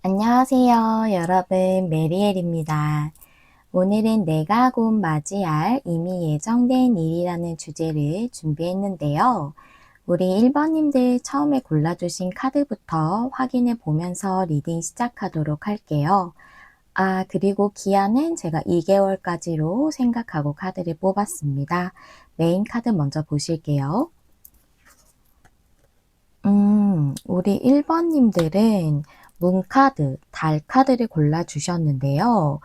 안녕하세요, 여러분. 메리엘입니다. 오늘은 내가 곧 맞이할 이미 예정된 일이라는 주제를 준비했는데요. 우리 1번님들 처음에 골라주신 카드부터 확인해 보면서 리딩 시작하도록 할게요. 그리고 기한은 제가 2개월까지로 생각하고 카드를 뽑았습니다. 메인 카드 먼저 보실게요. 우리 1번님들은 문카드, 달카드를 골라주셨는데요.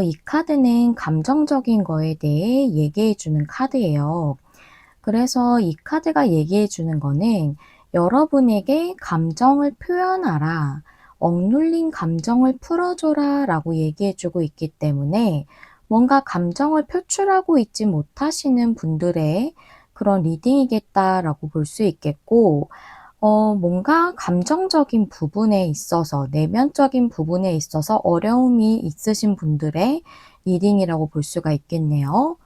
이 카드는 감정적인 거에 대해 얘기해주는 카드예요. 그래서 이 카드가 얘기해주는 거는 여러분에게 감정을 표현하라, 억눌린 감정을 풀어줘라 라고 얘기해주고 있기 때문에 뭔가 감정을 표출하고 있지 못하시는 분들의 그런 리딩이겠다라고 볼 수 있겠고, 뭔가 감정적인 부분에 있어서, 내면적인 부분에 있어서 어려움이 있으신 분들의 리딩이라고 볼 수가 있겠네요.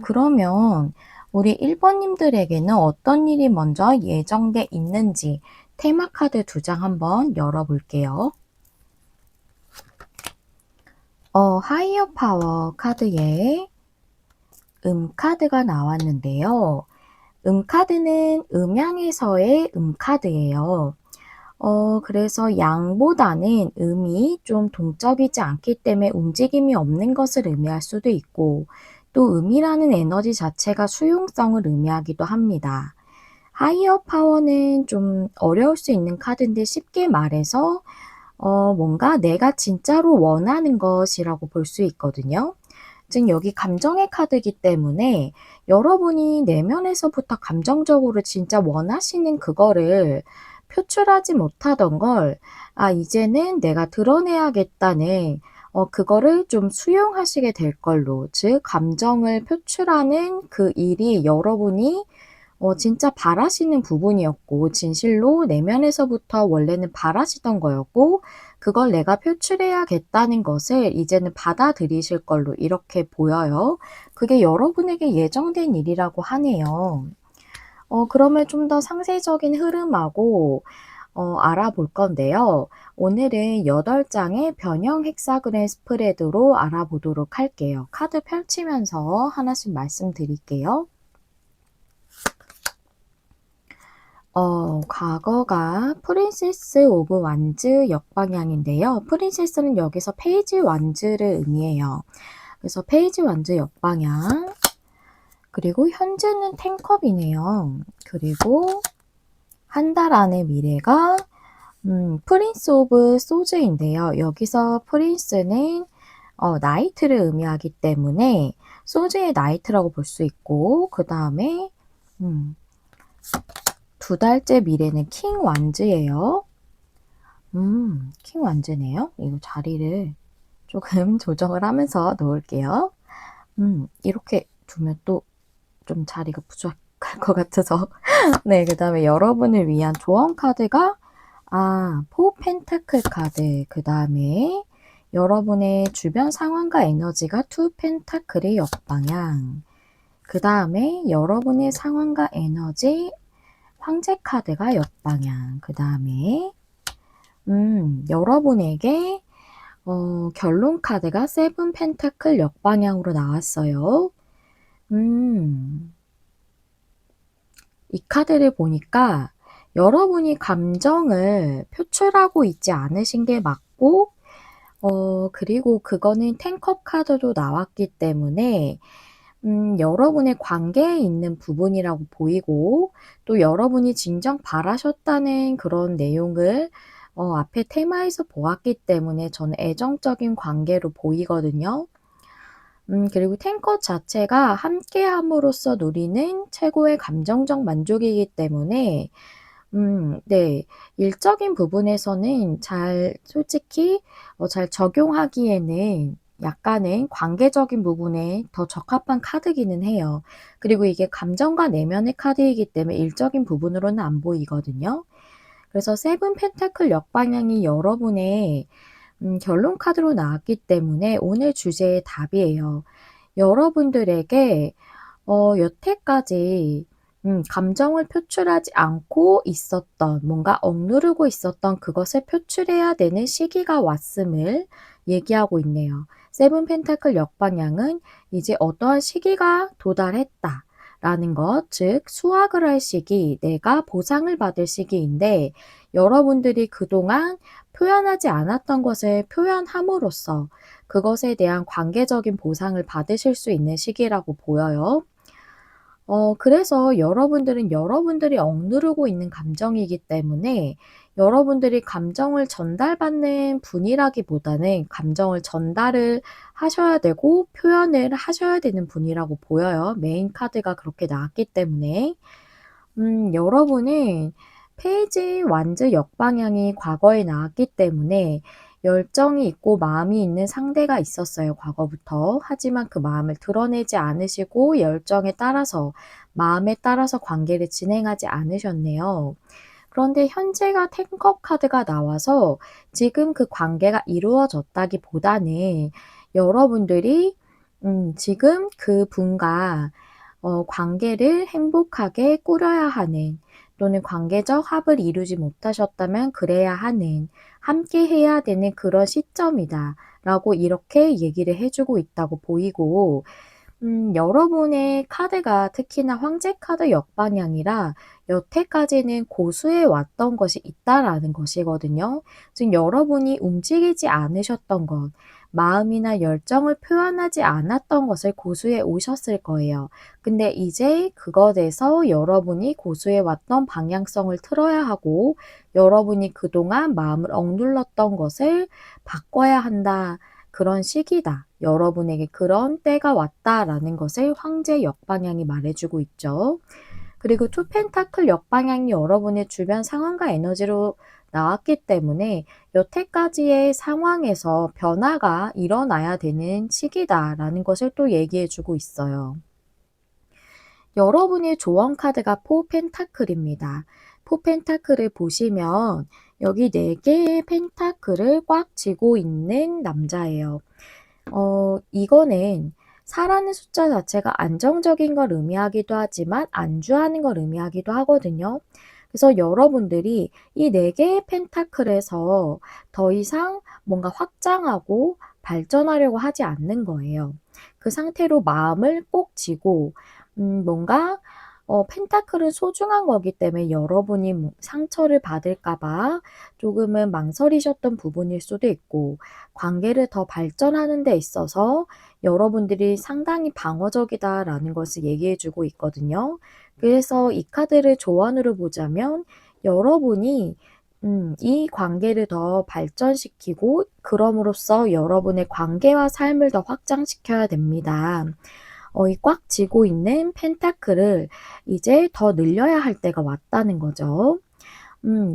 그러면 우리 1번님들에게는 어떤 일이 먼저 예정돼 있는지 테마 카드 2장 한번 열어볼게요. 하이어 파워 카드에 카드가 나왔는데요. 카드는 음양에서의 카드예요. 그래서 양보다는 음이 좀 동적이지 않기 때문에 움직임이 없는 것을 의미할 수도 있고, 또 음이라는 에너지 자체가 수용성을 의미하기도 합니다. 하이어 파워는 좀 어려울 수 있는 카드인데 쉽게 말해서 뭔가 내가 진짜로 원하는 것이라고 볼 수 있거든요. 즉 여기 감정의 카드이기 때문에 여러분이 내면에서부터 감정적으로 진짜 원하시는 그거를 표출하지 못하던 걸 이제는 내가 드러내야겠다는 그거를 좀 수용하시게 될 걸로, 즉 감정을 표출하는 그 일이 여러분이 진짜 바라시는 부분이었고, 진실로 내면에서부터 원래는 바라시던 거였고, 그걸 내가 표출해야겠다는 것을 이제는 받아들이실 걸로 이렇게 보여요. 그게 여러분에게 예정된 일이라고 하네요. 그러면 좀 더 상세적인 흐름하고 알아볼 건데요. 오늘은 8장의 변형 헥사그램 스프레드로 알아보도록 할게요. 카드 펼치면서 하나씩 말씀드릴게요. 과거가 프린세스 오브 완즈 역방향인데요. 프린세스는 여기서 페이지 완즈를 의미해요. 그래서 페이지 완즈 역방향. 그리고 현재는 텐컵이네요. 그리고 한 달 안의 미래가 프린스 오브 소즈인데요. 여기서 프린스는 나이트를 의미하기 때문에 소즈의 나이트라고 볼 수 있고, 그 다음에 2달째 미래는 킹 완즈예요. 킹 완즈네요. 이거 자리를 조금 조정을 하면서 놓을게요. 이렇게 두면 또 좀 자리가 부족할 것 같아서. 네, 그 다음에 여러분을 위한 조언 카드가 포 펜타클 카드. 그 다음에 여러분의 주변 상황과 에너지가 투 펜타클의 역방향. 그 다음에 여러분의 상황과 에너지 황제 카드가 역방향. 그 다음에 여러분에게 결론 카드가 세븐 펜타클 역방향으로 나왔어요. 이 카드를 보니까 여러분이 감정을 표출하고 있지 않으신 게 맞고, 그리고 그거는 텐컵 카드로 나왔기 때문에 여러분의 관계에 있는 부분이라고 보이고, 또 여러분이 진정 바라셨다는 그런 내용을 앞에 테마에서 보았기 때문에 저는 애정적인 관계로 보이거든요. 그리고 탱커 자체가 함께함으로써 누리는 최고의 감정적 만족이기 때문에 네, 일적인 부분에서는 솔직히 잘 적용하기에는 약간은 관계적인 부분에 더 적합한 카드기는 해요. 그리고 이게 감정과 내면의 카드이기 때문에 일적인 부분으로는 안 보이거든요. 그래서 세븐 펜타클 역방향이 여러분의 결론 카드로 나왔기 때문에 오늘 주제의 답이에요. 여러분들에게 여태까지 감정을 표출하지 않고 있었던, 뭔가 억누르고 있었던 그것을 표출해야 되는 시기가 왔음을 얘기하고 있네요. 세븐 펜타클 역방향은 이제 어떠한 시기가 도달했다 라는 것, 즉 수확을 할 시기, 내가 보상을 받을 시기인데, 여러분들이 그동안 표현하지 않았던 것을 표현함으로써 그것에 대한 관계적인 보상을 받으실 수 있는 시기라고 보여요. 그래서 여러분들은 여러분들이 억누르고 있는 감정이기 때문에, 여러분들이 감정을 전달받는 분이라기보다는 감정을 전달을 하셔야 되고 표현을 하셔야 되는 분이라고 보여요. 메인 카드가 그렇게 나왔기 때문에. 여러분은 페이지 완즈 역방향이 과거에 나왔기 때문에 열정이 있고 마음이 있는 상대가 있었어요, 과거부터. 하지만 그 마음을 드러내지 않으시고 열정에 따라서, 마음에 따라서 관계를 진행하지 않으셨네요. 그런데 현재가 텐컵 카드가 나와서 지금 그 관계가 이루어졌다기보다는 여러분들이 지금 그분과 관계를 행복하게 꾸려야 하는, 또는 관계적 합을 이루지 못하셨다면 그래야 하는, 함께 해야 되는 그런 시점이다 라고 이렇게 얘기를 해주고 있다고 보이고, 여러분의 카드가 특히나 황제 카드 역방향이라 여태까지는 고수해 왔던 것이 있다라는 것이거든요. 즉 여러분이 움직이지 않으셨던 것, 마음이나 열정을 표현하지 않았던 것을 고수해 오셨을 거예요. 근데 이제 그것에서 여러분이 고수해 왔던 방향성을 틀어야 하고, 여러분이 그동안 마음을 억눌렀던 것을 바꿔야 한다. 그런 시기다. 여러분에게 그런 때가 왔다라는 것을 황제 역방향이 말해주고 있죠. 그리고 투 펜타클 역방향이 여러분의 주변 상황과 에너지로 나왔기 때문에 여태까지의 상황에서 변화가 일어나야 되는 시기다라는 것을 또 얘기해주고 있어요. 여러분의 조언 카드가 포 펜타클입니다. 포 펜타클을 보시면 여기 4개의 펜타클을 꽉 쥐고 있는 남자예요. 이거는 4라는 숫자 자체가 안정적인 걸 의미하기도 하지만 안주하는 걸 의미하기도 하거든요. 그래서 여러분들이 이 4개의 펜타클에서 더 이상 뭔가 확장하고 발전하려고 하지 않는 거예요. 그 상태로 마음을 꼭 쥐고, 뭔가 펜타클은 소중한 거기 때문에 여러분이 상처를 받을까 봐 조금은 망설이셨던 부분일 수도 있고, 관계를 더 발전하는 데 있어서 여러분들이 상당히 방어적이다라는 것을 얘기해 주고 있거든요. 그래서 이 카드를 조언으로 보자면 여러분이 이 관계를 더 발전시키고 그럼으로써 여러분의 관계와 삶을 더 확장시켜야 됩니다. 이 꽉 쥐고 있는 펜타클을 이제 더 늘려야 할 때가 왔다는 거죠.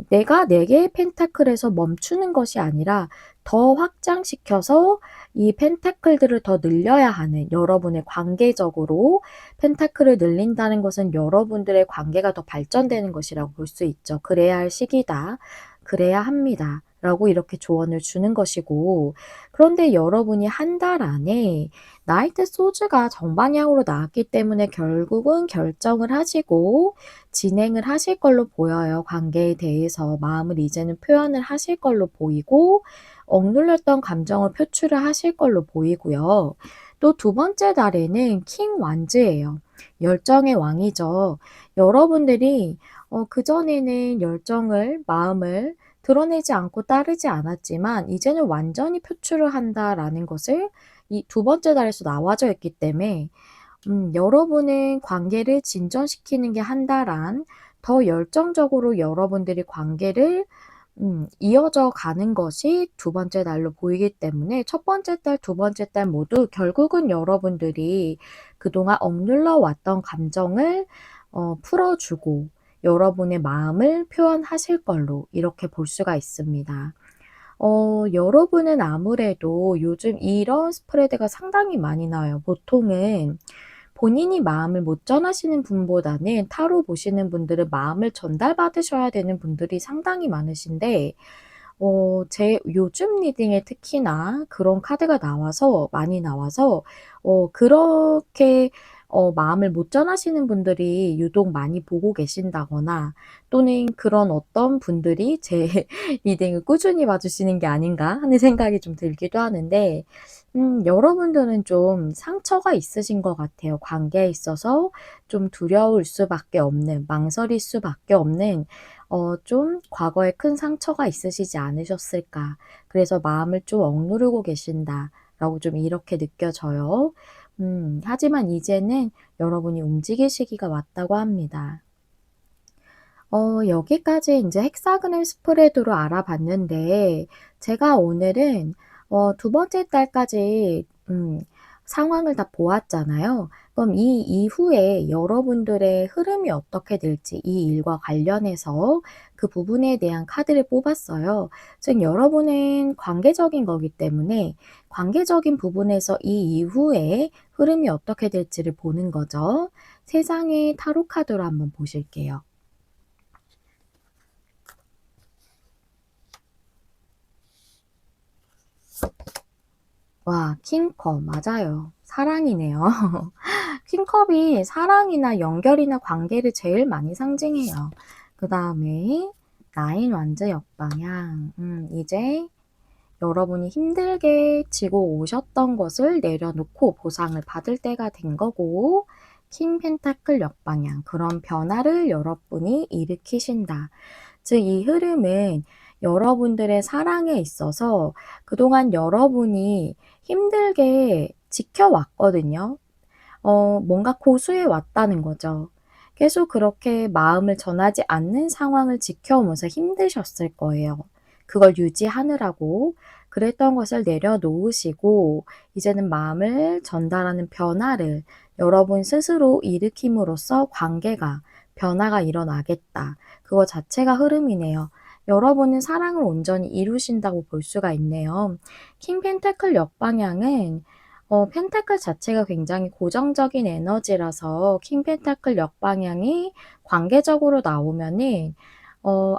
내가 4개의 펜타클에서 멈추는 것이 아니라 더 확장시켜서 이 펜타클들을 더 늘려야 하는, 여러분의 관계적으로 펜타클을 늘린다는 것은 여러분들의 관계가 더 발전되는 것이라고 볼 수 있죠. 그래야 할 시기다. 그래야 합니다. 라고 이렇게 조언을 주는 것이고, 그런데 여러분이 한 달 안에 나이트 소즈가 정방향으로 나왔기 때문에 결국은 결정을 하시고 진행을 하실 걸로 보여요. 관계에 대해서 마음을 이제는 표현을 하실 걸로 보이고, 억눌렸던 감정을 표출을 하실 걸로 보이고요. 또 두 번째 달에는 킹 완즈예요. 열정의 왕이죠. 여러분들이 그전에는 열정을, 마음을 드러내지 않고 따르지 않았지만 이제는 완전히 표출을 한다라는 것을 이 두 번째 달에서 나와져 있기 때문에, 여러분은 관계를 진전시키는 게 한 달 안 더 열정적으로 여러분들이 관계를 이어져 가는 것이 두 번째 달로 보이기 때문에 첫 번째 달, 두 번째 달 모두 결국은 여러분들이 그동안 억눌러 왔던 감정을 풀어주고 여러분의 마음을 표현하실 걸로 이렇게 볼 수가 있습니다. 여러분은 아무래도 요즘 이런 스프레드가 상당히 많이 나와요. 보통은 본인이 마음을 못 전하시는 분보다는 타로 보시는 분들은 마음을 전달받으셔야 되는 분들이 상당히 많으신데, 제 요즘 리딩에 특히나 그런 카드가 나와서, 많이 나와서, 그렇게 마음을 못 전하시는 분들이 유독 많이 보고 계신다거나 또는 그런 어떤 분들이 제 리딩을 꾸준히 봐 주시는 게 아닌가 하는 생각이 좀 들기도 하는데 여러분들은 좀 상처가 있으신 것 같아요. 관계에 있어서 좀 두려울 수밖에 없는, 망설일 수밖에 없는 좀 과거에 큰 상처가 있으시지 않으셨을까. 그래서 '마음을 좀 억누르고 계신다.'라고 좀 이렇게 느껴져요. 하지만 이제는 여러분이 움직일 시기가 왔다고 합니다. 여기까지 인제 헥사그널 스프레드로 알아봤는데 제가 오늘은 두 번째 달까지 상황을 다 보았잖아요. 그럼 이 이후에 여러분들의 흐름이 어떻게 될지 이 일과 관련해서 그 부분에 대한 카드를 뽑았어요. 즉 여러분은 관계적인 거기 때문에 관계적인 부분에서 이 이후에 흐름이 어떻게 될지를 보는 거죠. 세 장의 타로 카드로 한번 보실게요. 와 킹컵 맞아요. 사랑이네요. 킹컵이 사랑이나 연결이나 관계를 제일 많이 상징해요. 그다음에 나인 완즈 역방향. 이제 여러분이 힘들게 지고 오셨던 것을 내려놓고 보상을 받을 때가 된 거고 킹 펜타클 역방향. 그런 변화를 여러분이 일으키신다. 즉 이 흐름은 여러분들의 사랑에 있어서 그동안 여러분이 힘들게 지켜왔거든요. 뭔가 고수해 왔다는 거죠. 계속 그렇게 마음을 전하지 않는 상황을 지켜오면서 힘드셨을 거예요. 그걸 유지하느라고. 그랬던 것을 내려놓으시고 이제는 마음을 전달하는 변화를 여러분 스스로 일으킴으로써 관계가 변화가 일어나겠다. 그거 자체가 흐름이네요. 여러분은 사랑을 온전히 이루신다고 볼 수가 있네요. 킹 펜타클 역방향은 펜타클 자체가 굉장히 고정적인 에너지라서 킹 펜타클 역방향이 관계적으로 나오면은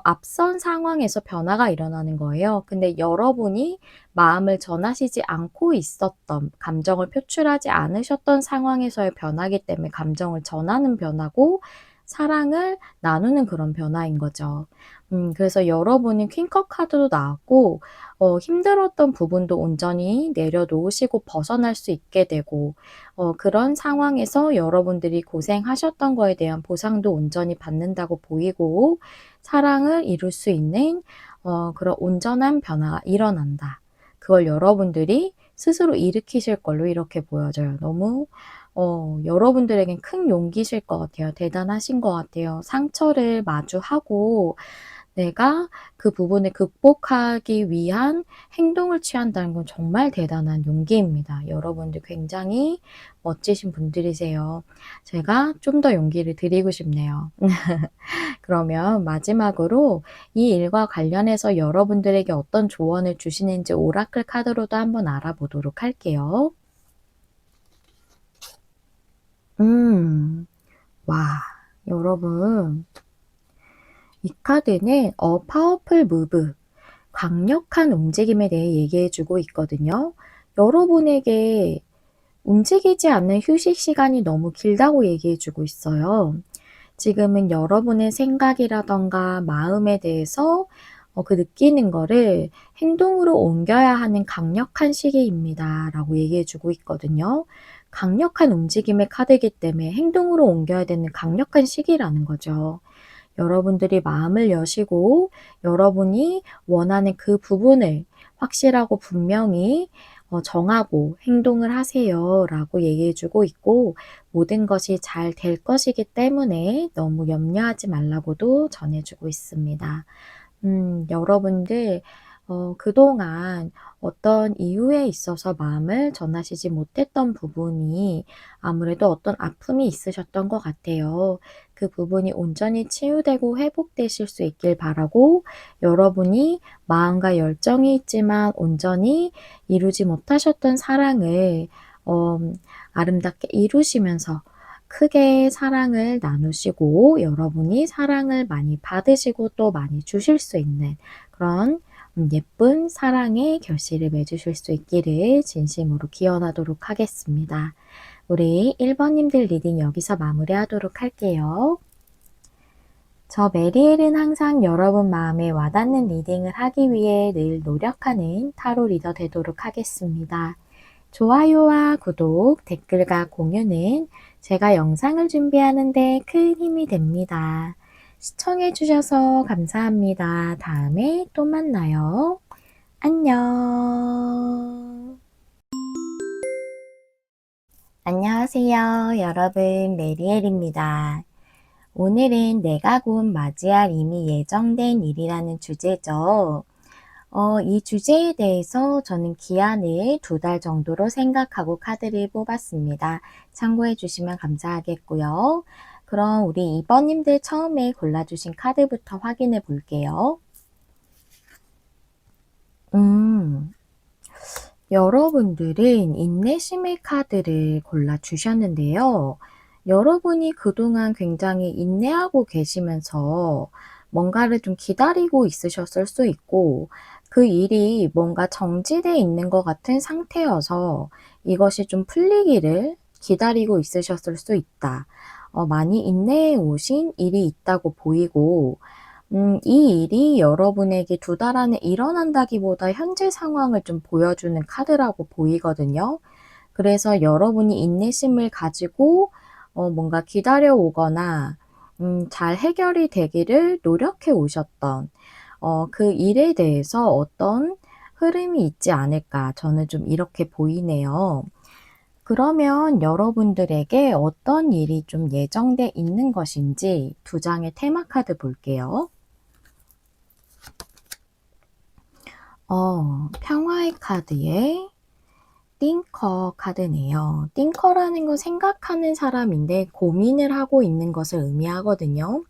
앞선 상황에서 변화가 일어나는 거예요. 근데 여러분이 마음을 전하시지 않고 있었던 감정을 표출하지 않으셨던 상황에서의 변화이기 때문에 감정을 전하는 변화고 사랑을 나누는 그런 변화인 거죠. 그래서 여러분이 퀸컵 카드도 나왔고 힘들었던 부분도 온전히 내려놓으시고 벗어날 수 있게 되고 그런 상황에서 여러분들이 고생하셨던 거에 대한 보상도 온전히 받는다고 보이고 사랑을 이룰 수 있는 그런 온전한 변화가 일어난다. 그걸 여러분들이 스스로 일으키실 걸로 이렇게 보여져요. 너무 여러분들에겐 큰 용기실 것 같아요. 대단하신 것 같아요. 상처를 마주하고 내가 그 부분을 극복하기 위한 행동을 취한다는 건 정말 대단한 용기입니다. 여러분들 굉장히 멋지신 분들이세요. 제가 좀 더 용기를 드리고 싶네요. 그러면 마지막으로 이 일과 관련해서 여러분들에게 어떤 조언을 주시는지 오라클 카드로도 한번 알아보도록 할게요. 음. 와. 여러분 이 카드는 파워풀 무브 강력한 움직임에 대해 얘기해 주고 있거든요. 여러분에게 움직이지 않는 휴식 시간이 너무 길다고 얘기해 주고 있어요. 지금은 여러분의 생각이라든가 마음에 대해서 그 느끼는 거를 행동으로 옮겨야 하는 강력한 시기입니다. 라고 얘기해 주고 있거든요. 강력한 움직임의 카드이기 때문에 행동으로 옮겨야 되는 강력한 시기라는 거죠. 여러분들이 마음을 여시고 여러분이 원하는 그 부분을 확실하고 분명히 정하고 행동을 하세요 라고 얘기해 주고 있고 모든 것이 잘 될 것이기 때문에 너무 염려하지 말라고도 전해 주고 있습니다. 여러분들 그동안 어떤 이유에 있어서 마음을 전하시지 못했던 부분이 아무래도 어떤 아픔이 있으셨던 것 같아요. 그 부분이 온전히 치유되고 회복되실 수 있길 바라고 여러분이 마음과 열정이 있지만 온전히 이루지 못하셨던 사랑을 어 아름답게 이루시면서 크게 사랑을 나누시고 여러분이 사랑을 많이 받으시고 또 많이 주실 수 있는 그런 예쁜 사랑의 결실을 맺으실 수 있기를 진심으로 기원하도록 하겠습니다. 우리 1번님들 리딩 여기서 마무리하도록 할게요. 저 메리엘은 항상 여러분 마음에 와닿는 리딩을 하기 위해 늘 노력하는 타로 리더 되도록 하겠습니다. 좋아요와 구독, 댓글과 공유는 제가 영상을 준비하는데 큰 힘이 됩니다. 시청해주셔서 감사합니다. 다음에 또 만나요. 안녕. 안녕하세요. 여러분, 메리엘입니다. 오늘은 내가 곧 맞이할 이미 예정된 일이라는 주제죠. 이 주제에 대해서 저는 기한을 2달 정도로 생각하고 카드를 뽑았습니다. 참고해 주시면 감사하겠고요. 그럼 우리 2번님들 처음에 골라주신 카드부터 확인해 볼게요. 여러분들은 인내심의 카드를 골라주셨는데요. 여러분이 그동안 굉장히 인내하고 계시면서 뭔가를 좀 기다리고 있으셨을 수 있고, 그 일이 뭔가 정지되어 있는 것 같은 상태여서 이것이 좀 풀리기를 기다리고 있으셨을 수 있다. 많이 인내해 오신 일이 있다고 보이고, 이 일이 여러분에게 2달 안에 일어난다기보다 현재 상황을 좀 보여주는 카드라고 보이거든요. 그래서 여러분이 인내심을 가지고 뭔가 기다려 오거나 잘 해결이 되기를 노력해 오셨던 그 일에 대해서 어떤 흐름이 있지 않을까, 저는 좀 이렇게 보이네요. 그러면 여러분들에게 어떤 일이 좀 예정돼 있는 것인지 2장의 테마 카드 볼게요. 평화의 카드에 띵커 카드네요. 띵커라는 건 생각하는 사람인데 고민을 하고 있는 것을 의미하거든요.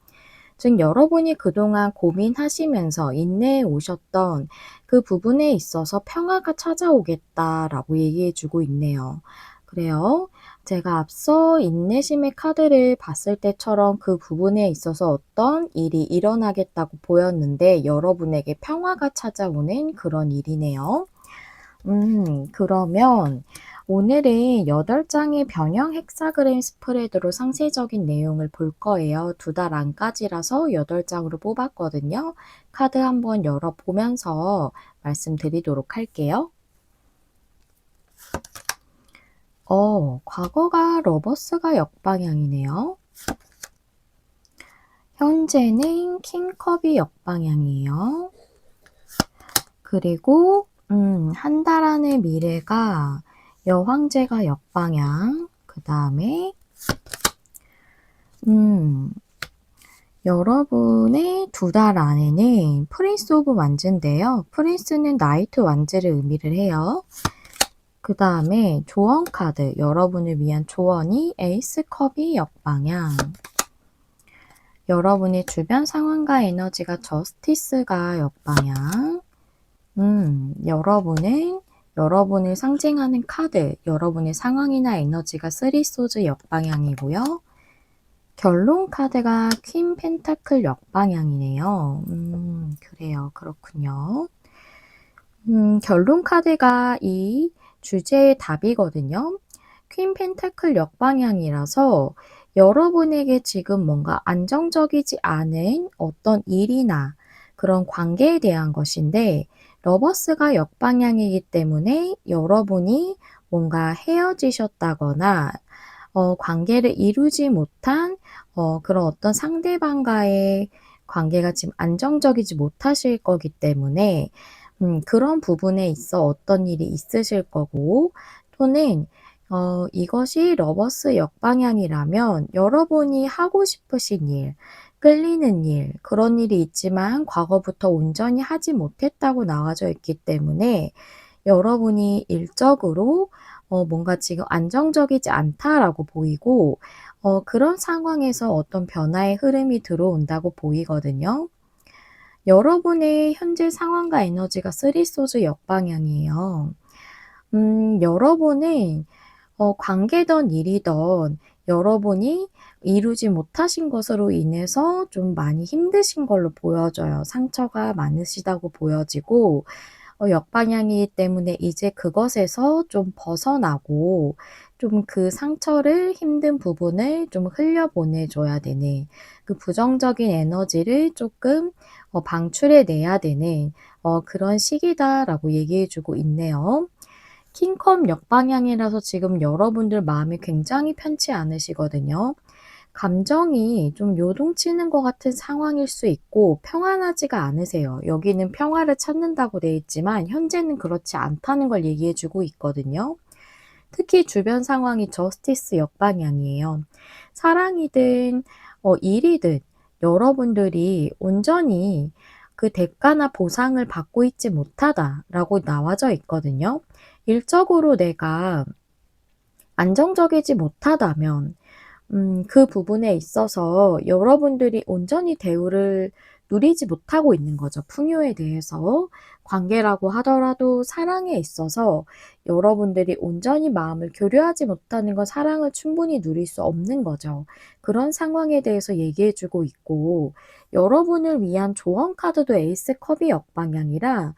즉 여러분이 그동안 고민하시면서 인내해 오셨던 그 부분에 있어서 평화가 찾아오겠다라고 얘기해 주고 있네요. 그래요. 제가 앞서 인내심의 카드를 봤을 때처럼 그 부분에 있어서 어떤 일이 일어나겠다고 보였는데 여러분에게 평화가 찾아오는 그런 일이네요. 그러면 오늘은 8장의 변형 헥사그램 스프레드로 상세적인 내용을 볼 거예요. 2달 안까지라서 8장으로 뽑았거든요. 카드 한번 열어보면서 말씀드리도록 할게요. 과거가 러버스가 역방향이네요. 현재는 킹컵이 역방향이에요. 그리고 한 달 안의 미래가 여황제가 역방향, 그 다음에 여러분의 2달 안에는 프린스 오브 완즈인데요. 프린스는 나이트 완즈를 의미를 해요. 그 다음에 조언 카드, 여러분을 위한 조언이 에이스 컵이 역방향, 여러분의 주변 상황과 에너지가 저스티스가 역방향, 여러분을 상징하는 카드, 여러분의 상황이나 에너지가 3소즈 역방향이고요. 결론 카드가 퀸 펜타클 역방향이네요. 그래요. 그렇군요. 결론 카드가 이 주제의 답이거든요. 퀸 펜타클 역방향이라서 여러분에게 지금 뭔가 안정적이지 않은 어떤 일이나 그런 관계에 대한 것인데, 러버스가 역방향이기 때문에 여러분이 뭔가 헤어지셨다거나 관계를 이루지 못한 그런 어떤 상대방과의 관계가 지금 안정적이지 못하실 거기 때문에 그런 부분에 있어 어떤 일이 있으실 거고, 또는 이것이 러버스 역방향이라면 여러분이 하고 싶으신 일, 끌리는 일, 그런 일이 있지만 과거부터 온전히 하지 못했다고 나와져 있기 때문에 여러분이 일적으로 뭔가 지금 안정적이지 않다라고 보이고, 그런 상황에서 어떤 변화의 흐름이 들어온다고 보이거든요. 여러분의 현재 상황과 에너지가 3소즈 역방향이에요. 여러분은 관계든 일이든 여러분이 이루지 못하신 것으로 인해서 좀 많이 힘드신 걸로 보여져요. 상처가 많으시다고 보여지고, 역방향이기 때문에 이제 그것에서 좀 벗어나고 좀 그 상처를 힘든 부분을 좀 흘려보내 줘야 되는 그 부정적인 에너지를 조금 방출해 내야 되는 그런 시기다라고 얘기해 주고 있네요. 킹컵 역방향이라서 지금 여러분들 마음이 굉장히 편치 않으시거든요. 감정이 좀 요동치는 것 같은 상황일 수 있고 평안하지가 않으세요. 여기는 평화를 찾는다고 되어 있지만 현재는 그렇지 않다는 걸 얘기해 주고 있거든요. 특히 주변 상황이 저스티스 역방향이에요. 사랑이든 일이든 여러분들이 온전히 그 대가나 보상을 받고 있지 못하다라고 나와져 있거든요. 일적으로 내가 안정적이지 못하다면 그 부분에 있어서 여러분들이 온전히 대우를 누리지 못하고 있는 거죠. 풍요에 대해서. 관계라고 하더라도 사랑에 있어서 여러분들이 온전히 마음을 교류하지 못하는 건 사랑을 충분히 누릴 수 없는 거죠. 그런 상황에 대해서 얘기해 주고 있고 여러분을 위한 조언 카드도 에이스 컵이 역방향이라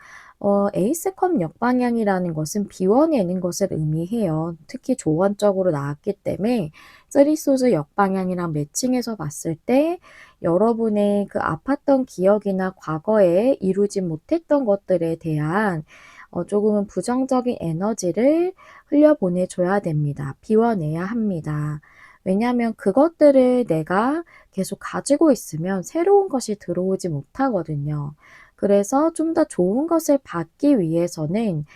에이스 컵 역방향이라는 것은 비워내는 것을 의미해요. 특히 조언적으로 나왔기 때문에 쓰리소즈 역방향이랑 매칭해서 봤을 때 여러분의 그 아팠던 기억이나 과거에 이루지 못했던 것들에 대한 조금은 부정적인 에너지를 흘려보내 줘야 됩니다. 비워내야 합니다. 왜냐하면 그것들을 내가 계속 가지고 있으면 새로운 것이 들어오지 못하거든요. 그래서 좀 더 좋은 것을 받기 위해서는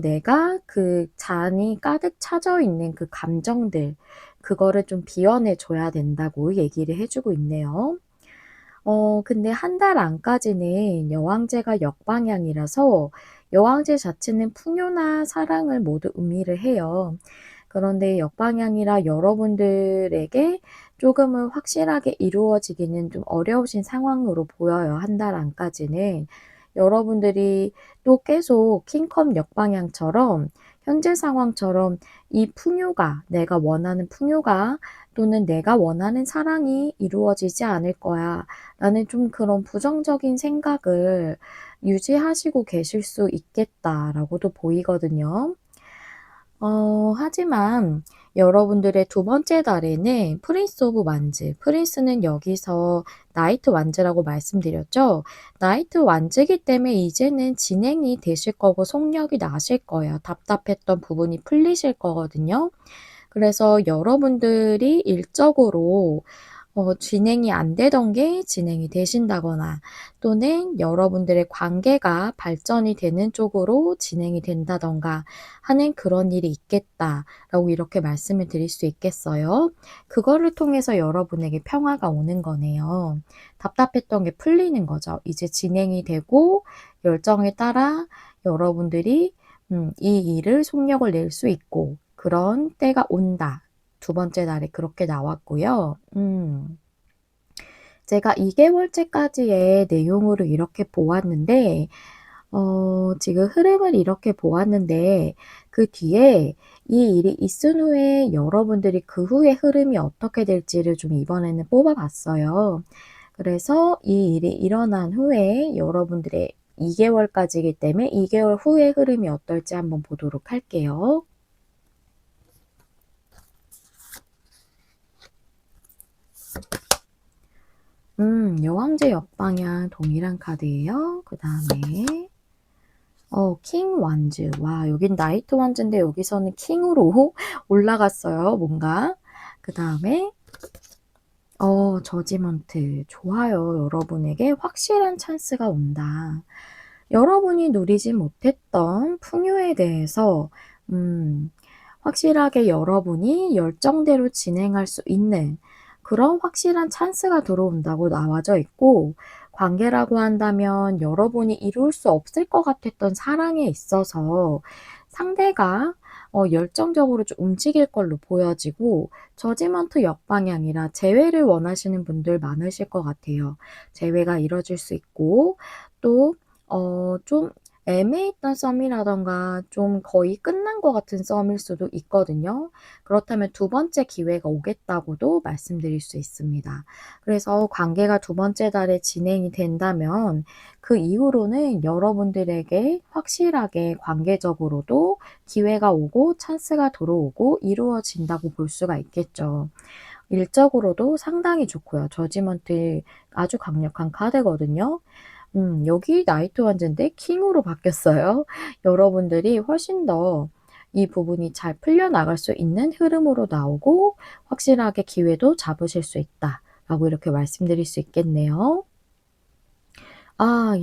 내가 그 잔이 가득 차져 있는 그 감정들 그거를 좀 비워내 줘야 된다고 얘기를 해 주고 있네요. 근데 한 달 안까지는 여왕제가 역방향이라서 여왕제 자체는 풍요나 사랑을 모두 의미를 해요. 그런데 역방향이라 여러분들에게 조금은 확실하게 이루어지기는 좀 어려우신 상황으로 보여요, 한 달 안까지는. 여러분들이 또 계속 킹컵 역방향처럼 현재 상황처럼 이 풍요가 내가 원하는 풍요가 또는 '내가 원하는 사랑이 이루어지지 않을 거야.'라는 좀 그런 부정적인 생각을 유지하시고 계실 수 있겠다라고도 보이거든요. 하지만 여러분들의 두 번째 달에는 프린스 오브 완즈, 프린스는 여기서 나이트 완즈라고 말씀드렸죠. 나이트 완즈이기 때문에 이제는 진행이 되실 거고 속력이 나실 거예요. 답답했던 부분이 풀리실 거거든요. 그래서 여러분들이 일적으로 진행이 안 되던 게 진행이 되신다거나 또는 여러분들의 관계가 발전이 되는 쪽으로 진행이 된다든가 하는 그런 일이 있겠다라고 이렇게 말씀을 드릴 수 있겠어요. 그거를 통해서 여러분에게 평화가 오는 거네요. 답답했던 게 풀리는 거죠. 이제 진행이 되고 열정에 따라 여러분들이 이 일을 속력을 낼 수 있고 그런 때가 온다. 두 번째 날에 그렇게 나왔고요. 제가 2개월째까지의 내용으로 이렇게 보았는데 지금 흐름을 이렇게 보았는데 그 뒤에 이 일이 있은 후에 여러분들이 그 후의 흐름이 어떻게 될지를 좀 이번에는 뽑아 봤어요. 그래서 이 일이 일어난 후에 여러분들의 2개월까지이기 때문에 2개월 후의 흐름이 어떨지 한번 보도록 할게요. 여왕제 역방향 동일한 카드예요. 그다음에 킹 완즈. 와, 여긴 나이트 완즈인데 여기서는 킹으로 올라갔어요, 뭔가. 그다음에 저지먼트. 좋아요. 여러분에게 확실한 찬스가 온다. 여러분이 누리지 못했던 풍요에 대해서 확실하게 여러분이 열정대로 진행할 수 있는 그런 확실한 찬스가 들어온다고 나와져 있고 관계라고 한다면 여러분이 이룰 수 없을 것 같았던 사랑에 있어서 상대가 열정적으로 좀 움직일 걸로 보여지고 저지먼트 역방향이라 재회를 원하시는 분들 많으실 것 같아요. 재회가 이뤄질 수 있고 또 좀 애매했던 썸이라든가 좀 거의 끝난 것 같은 썸일 수도 있거든요. 그렇다면 두 번째 기회가 오겠다고도 말씀드릴 수 있습니다. 그래서 관계가 두 번째 달에 진행이 된다면 그 이후로는 여러분들에게 확실하게 관계적으로도 기회가 오고 찬스가 들어오고 이루어진다고 볼 수가 있겠죠. 일적으로도 상당히 좋고요. 저지먼트 아주 강력한 카드거든요. 여기 나이트 원즈인데 킹으로 바뀌었어요. 여러분들이 훨씬 더 이 부분이 잘 풀려나갈 수 있는 흐름으로 나오고 확실하게 기회도 잡으실 수 있다라고 이렇게 말씀드릴 수 있겠네요.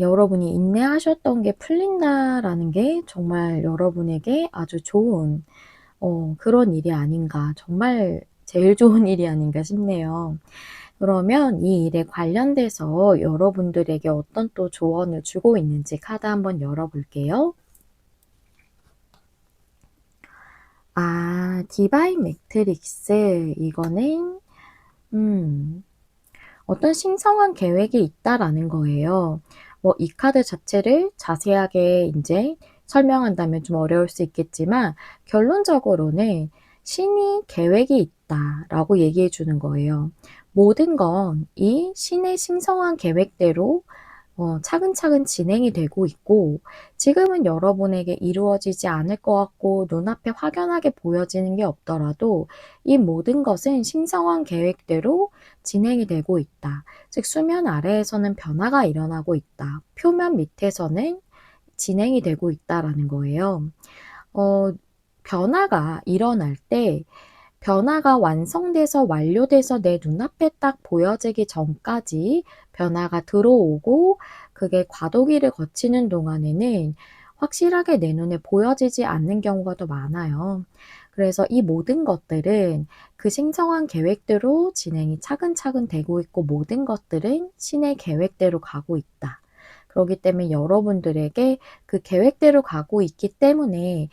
여러분이 인내하셨던 게 풀린다라는 게 정말 여러분에게 아주 좋은 그런 일이 아닌가, 정말 제일 좋은 일이 아닌가 싶네요. 그러면 이 일에 관련돼서 여러분들에게 어떤 또 조언을 주고 있는지 카드 한번 열어볼게요. 디바인 매트릭스. 이거는, 어떤 신성한 계획이 있다라는 거예요. 이 카드 자체를 자세하게 이제 설명한다면 좀 어려울 수 있겠지만, 결론적으로는 신이 계획이 있다라고 얘기해 주는 거예요. 모든 건 이 신의 신성한 계획대로 차근차근 진행이 되고 있고, 지금은 여러분에게 이루어지지 않을 것 같고 눈앞에 확연하게 보여지는 게 없더라도 이 모든 것은 신성한 계획대로 진행이 되고 있다. 즉 수면 아래에서는 변화가 일어나고 있다. 표면 밑에서는 진행이 되고 있다라는 거예요. 어, 변화가 일어날 때 변화가 완성돼서 완료돼서 내 눈앞에 딱 보여지기 전까지 변화가 들어오고 그게 과도기를 거치는 동안에는 확실하게 내 눈에 보여지지 않는 경우가 더 많아요. 그래서 이 모든 것들은 그 신성한 계획대로 진행이 차근차근 되고 있고 모든 것들은 신의 계획대로 가고 있다. 그렇기 때문에 여러분들에게 그 계획대로 가고 있기 때문에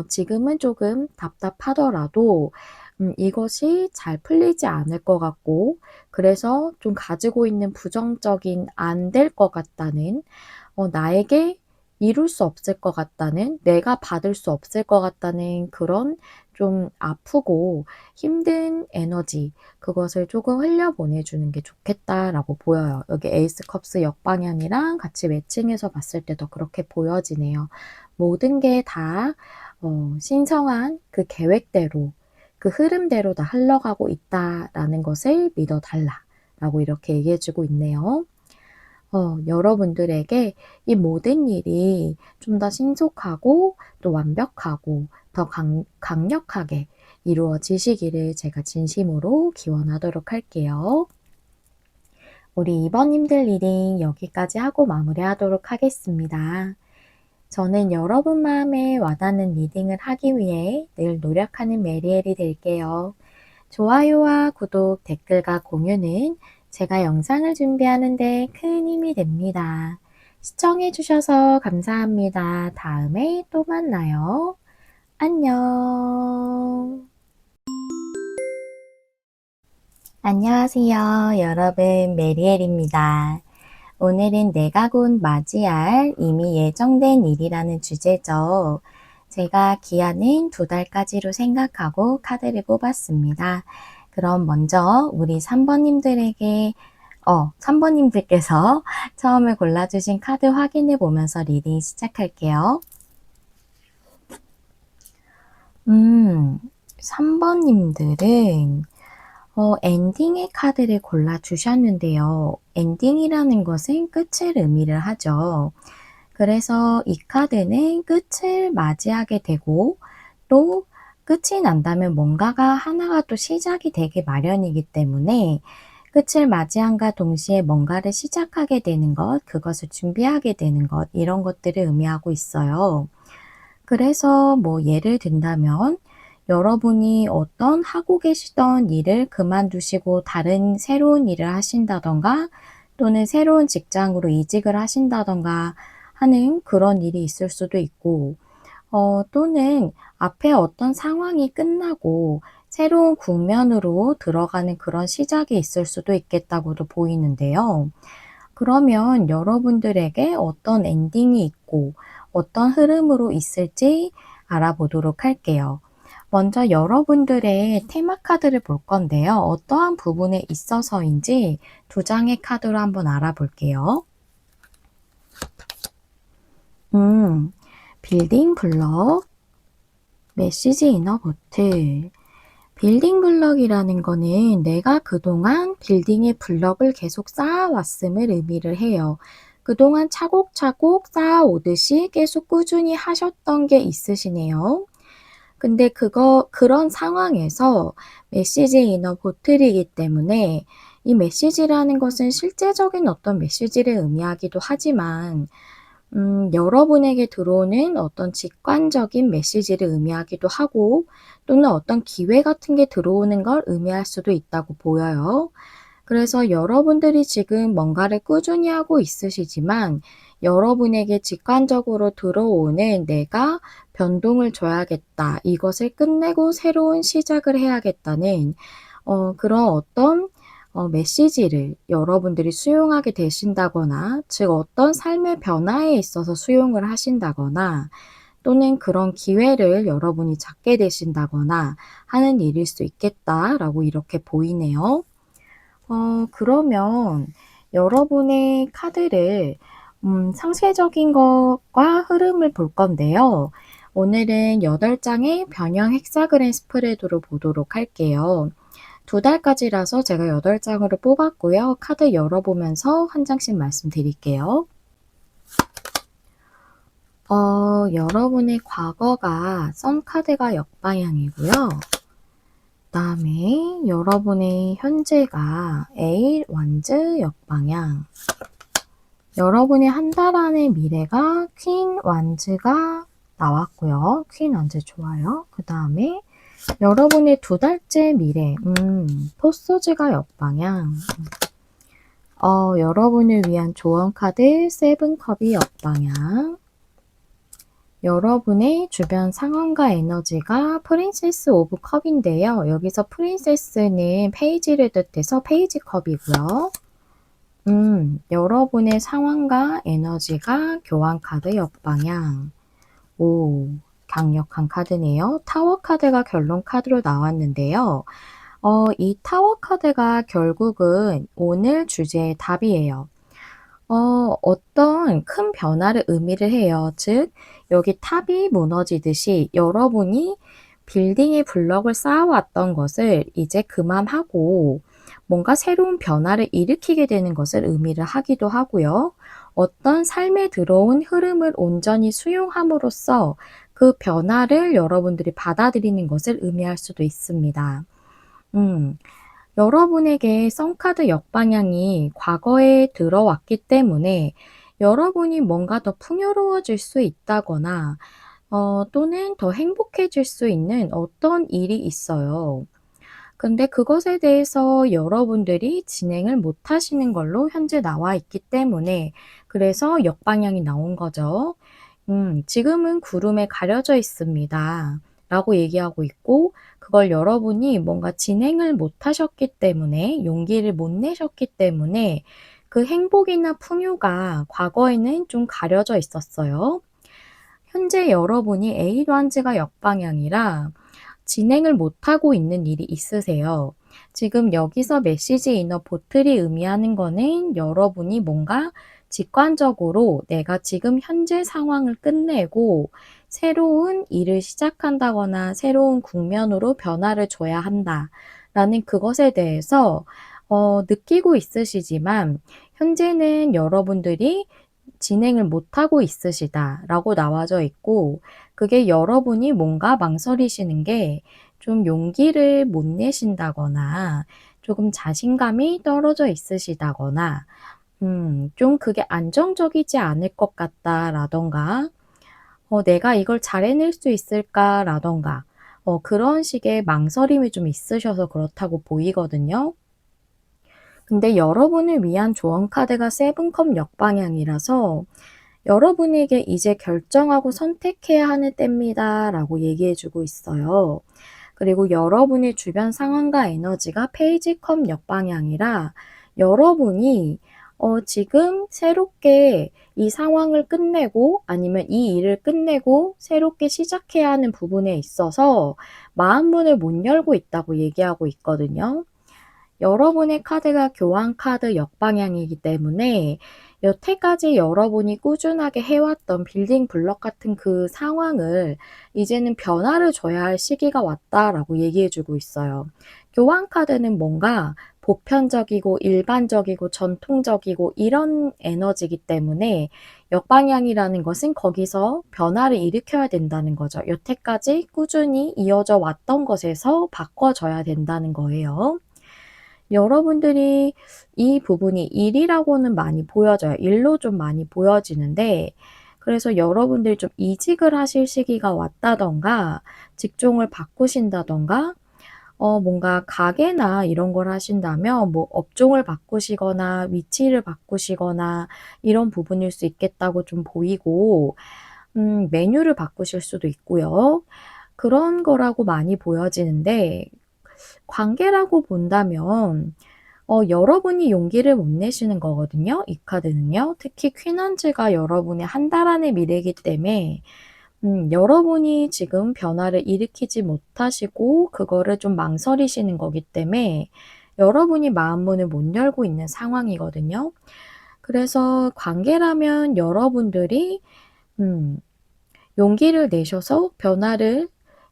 지금은 조금 답답하더라도 이것이 잘 풀리지 않을 것 같고 그래서 좀 가지고 있는 부정적인 안 될 것 같다는 나에게 이룰 수 없을 것 같다는 내가 받을 수 없을 것 같다는 그런 좀 아프고 힘든 에너지 그것을 조금 흘려보내 주는 게 좋겠다라고 보여요. 여기 에이스 컵스 역방향이랑 같이 매칭해서 봤을 때도 그렇게 보여지네요. 모든 게 다 신성한 그 계획대로 그 흐름대로 다 흘러가고 있다라는 것을 믿어 달라라고 이렇게 얘기해 주고 있네요. 여러분들에게 이 모든 일이 좀 더 신속하고 또 완벽하고 더 강력하게 이루어지시기를 제가 진심으로 기원하도록 할게요. 우리 2번님들 리딩 여기까지 하고 마무리하도록 하겠습니다. 저는 여러분 마음에 와닿는 리딩을 하기 위해 늘 노력하는 메리엘이 될게요. 좋아요와 구독, 댓글과 공유는 제가 영상을 준비하는데 큰 힘이 됩니다. 시청해주셔서 감사합니다. 다음에 또 만나요. 안녕. 안녕하세요. 여러분, 메리엘입니다. 오늘은 내가 곧 맞이할 이미 예정된 일이라는 주제죠. 제가 기한은 2달까지로 생각하고 카드를 뽑았습니다. 그럼 먼저 우리 3번님들께서 처음에 골라주신 카드 확인해 보면서 리딩 시작할게요. 3번님들은 엔딩의 카드를 골라주셨는데요. 엔딩이라는 것은 끝을 의미를 하죠. 그래서 이 카드는 끝을 맞이하게 되고 또 끝이 난다면 뭔가가 하나가 또 시작이 되기 마련이기 때문에 끝을 맞이함과 동시에 뭔가를 시작하게 되는 것, 그것을 준비하게 되는 것, 이런 것들을 의미하고 있어요. 그래서 예를 든다면 여러분이 어떤 하고 계시던 일을 그만두시고 다른 새로운 일을 하신다던가 또는 새로운 직장으로 이직을 하신다던가 하는 그런 일이 있을 수도 있고 또는 앞에 어떤 상황이 끝나고 새로운 국면으로 들어가는 그런 시작이 있을 수도 있겠다고도 보이는데요. 그러면 여러분들에게 어떤 엔딩이 있고 어떤 흐름으로 있을지 알아보도록 할게요. 먼저 여러분들의 테마 카드를 볼 건데요. 어떠한 부분에 있어서인지 두 장의 카드로 한번 알아볼게요. 빌딩 블럭, 메시지 이너 보트. 빌딩 블럭이라는 거는 내가 그동안 빌딩의 블럭을 계속 쌓아왔음을 의미를 해요. 그동안 차곡차곡 쌓아오듯이 계속 꾸준히 하셨던 게 있으시네요. 근데 그런 상황에서 메시지 이너 보틀이기 때문에 이 메시지라는 것은 실제적인 어떤 메시지를 의미하기도 하지만 여러분에게 들어오는 어떤 직관적인 메시지를 의미하기도 하고 또는 어떤 기회 같은 게 들어오는 걸 의미할 수도 있다고 보여요. 그래서 여러분들이 지금 뭔가를 꾸준히 하고 있으시지만 여러분에게 직관적으로 들어오는 '내가 변동을 줘야겠다. 이것을 끝내고 새로운 시작을 해야겠다.'는 그런 어떤 메시지를 여러분들이 수용하게 되신다거나 즉 어떤 삶의 변화에 있어서 수용을 하신다거나 또는 그런 기회를 여러분이 잡게 되신다거나 하는 일일 수 있겠다라고 이렇게 보이네요. 그러면 여러분의 카드를 상세적인 것과 흐름을 볼 건데요. 오늘은 8장의 변형 헥사그램 스프레드로 보도록 할게요. 2달까지라서 제가 8장으로 뽑았고요. 카드 열어보면서 한 장씩 말씀드릴게요. 여러분의 과거가 선 카드가 역방향이고요. 그다음에 여러분의 현재가 에잇 완즈 역방향. 여러분의 한 달 안의 미래가 퀸 완즈가 나왔고요. 퀸 완즈 좋아요. 그다음에 여러분의 2달째 미래, 포소즈가 역방향. 여러분을 위한 조언 카드 세븐컵이 역방향. 여러분의 주변 상황과 에너지가 프린세스 오브 컵인데요. 여기서 프린세스는 페이지를 뜻해서 페이지 컵이고요. 여러분의 상황과 에너지가 교환 카드 역방향. 오, 강력한 카드네요. 타워 카드가 결론 카드로 나왔는데요. 이 타워 카드가 결국은 오늘 주제의 답이에요. 어떤 큰 변화를 의미를 해요. 즉, 여기 탑이 무너지듯이 여러분이 빌딩의 블럭을 쌓아왔던 것을 이제 그만하고 뭔가 새로운 변화를 일으키게 되는 것을 의미를 하기도 하고요. 어떤 삶에 들어온 흐름을 온전히 수용함으로써 그 변화를 여러분들이 받아들이는 것을 의미할 수도 있습니다. 여러분에게 썬카드 역방향이 과거에 들어왔기 때문에 여러분이 뭔가 더 풍요로워질 수 있다거나 또는 더 행복해질 수 있는 어떤 일이 있어요. 근데 그것에 대해서 여러분들이 진행을 못 하시는 걸로 현재 나와 있기 때문에 그래서 역방향이 나온 거죠. 지금은 구름에 가려져 있습니다. 라고 얘기하고 있고 그걸 여러분이 뭔가 진행을 못 하셨기 때문에 용기를 못 내셨기 때문에 그 행복이나 풍요가 과거에는 좀 가려져 있었어요. 현재 여러분이 에이드완즈가 역방향이라 진행을 못하고 있는 일이 있으세요. 지금 여기서 메시지 이너 보틀이 의미하는 거는 여러분이 뭔가 직관적으로 내가 지금 현재 상황을 끝내고 새로운 일을 시작한다거나 새로운 국면으로 변화를 줘야 한다라는 그것에 대해서 느끼고 있으시지만 현재는 여러분들이 진행을 못하고 있으시다라고 나와져 있고 그게 여러분이 뭔가 망설이시는 게 좀 용기를 못 내신다거나 조금 자신감이 떨어져 있으시다거나 좀 그게 안정적이지 않을 것 같다라던가 '내가 이걸 잘 해낼 수 있을까?'라던가 그런 식의 망설임이 좀 있으셔서 그렇다고 보이거든요. 근데 여러분을 위한 조언 카드가 세븐컵 역방향이라서 "여러분에게 이제 결정하고 선택해야 하는 때입니다."라고 얘기해 주고 있어요. 그리고 여러분의 주변 상황과 에너지가 페이지 컵 역방향이라 여러분이 지금 새롭게 이 상황을 끝내고 아니면 이 일을 끝내고 새롭게 시작해야 하는 부분에 있어서 마음문을 못 열고 있다고 얘기하고 있거든요. 여러분의 카드가 교환 카드 역방향이기 때문에 여태까지 여러분이 꾸준하게 해왔던 빌딩 블럭 같은 그 상황을 이제는 변화를 줘야 할 시기가 왔다라고 얘기해 주고 있어요. 교환 카드는 뭔가 보편적이고 일반적이고 전통적이고 이런 에너지이기 때문에 역방향이라는 것은 거기서 변화를 일으켜야 된다는 거죠. 여태까지 꾸준히 이어져 왔던 것에서 바꿔져야 된다는 거예요. 여러분들이 이 부분이 일이라고는 많이 보여져요. 일로 좀 많이 보여지는데 그래서 여러분들이 좀 이직을 하실 시기가 왔다든가 직종을 바꾸신다든가 뭔가 가게나 이런 걸 하신다면 뭐 업종을 바꾸시거나 위치를 바꾸시거나 이런 부분일 수 있겠다고 좀 보이고 메뉴를 바꾸실 수도 있고요. 그런 거라고 많이 보여지는데 관계라고 본다면 여러분이 용기를 못 내시는 거거든요, 이 카드는요. 특히 퀸 wands가 여러분의 한 달 안의 미래이기 때문에 여러분이 지금 변화를 일으키지 못하시고 그거를 좀 망설이시는 거기 때문에 여러분이 마음문을 못 열고 있는 상황이거든요. 그래서 관계라면 여러분들이 음 용기를 내셔서 변화를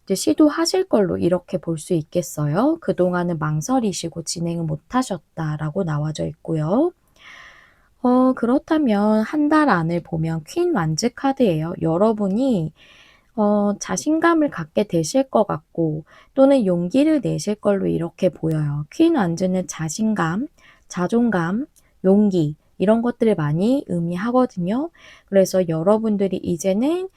이제 시도하실 걸로 이렇게 볼 수 있겠어요. 그동안은 망설이시고 진행을 못 하셨다라고 나와져 있고요. 그렇다면 한 달 안을 보면 퀸 완즈 카드예요. 여러분이 자신감을 갖게 되실 것 같고 또는 용기를 내실 걸로 이렇게 보여요. 퀸 완즈는 자신감, 자존감, 용기 이런 것들을 많이 의미하거든요. 그래서 여러분들이 이제는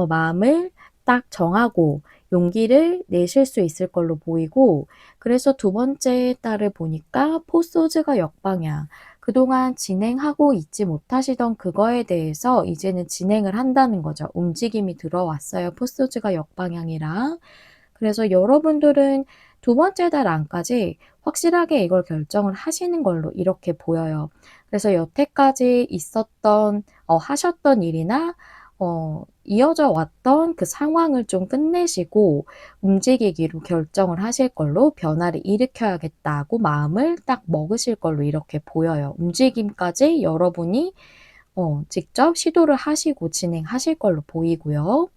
마음을 딱 정하고 용기를 내실 수 있을 걸로 보이고 그래서 두 번째 달을 보니까 포소즈가 역방향 그동안 진행하고 있지 못하시던 그거에 대해서 이제는 진행을 한다는 거죠. 움직임이 들어왔어요. 포스즈가 역방향이라. 그래서 여러분들은 두 번째 달 안까지 확실하게 이걸 결정을 하시는 걸로 이렇게 보여요. 그래서 여태까지 있었던 하셨던 일이나 이어져 왔던 그 상황을 좀 끝내시고 움직이기로 결정을 하실 걸로 변화를 일으켜야겠다고 마음을 딱 먹으실 걸로 이렇게 보여요. 움직임까지 여러분이 직접 시도를 하시고 진행하실 걸로 보이고요.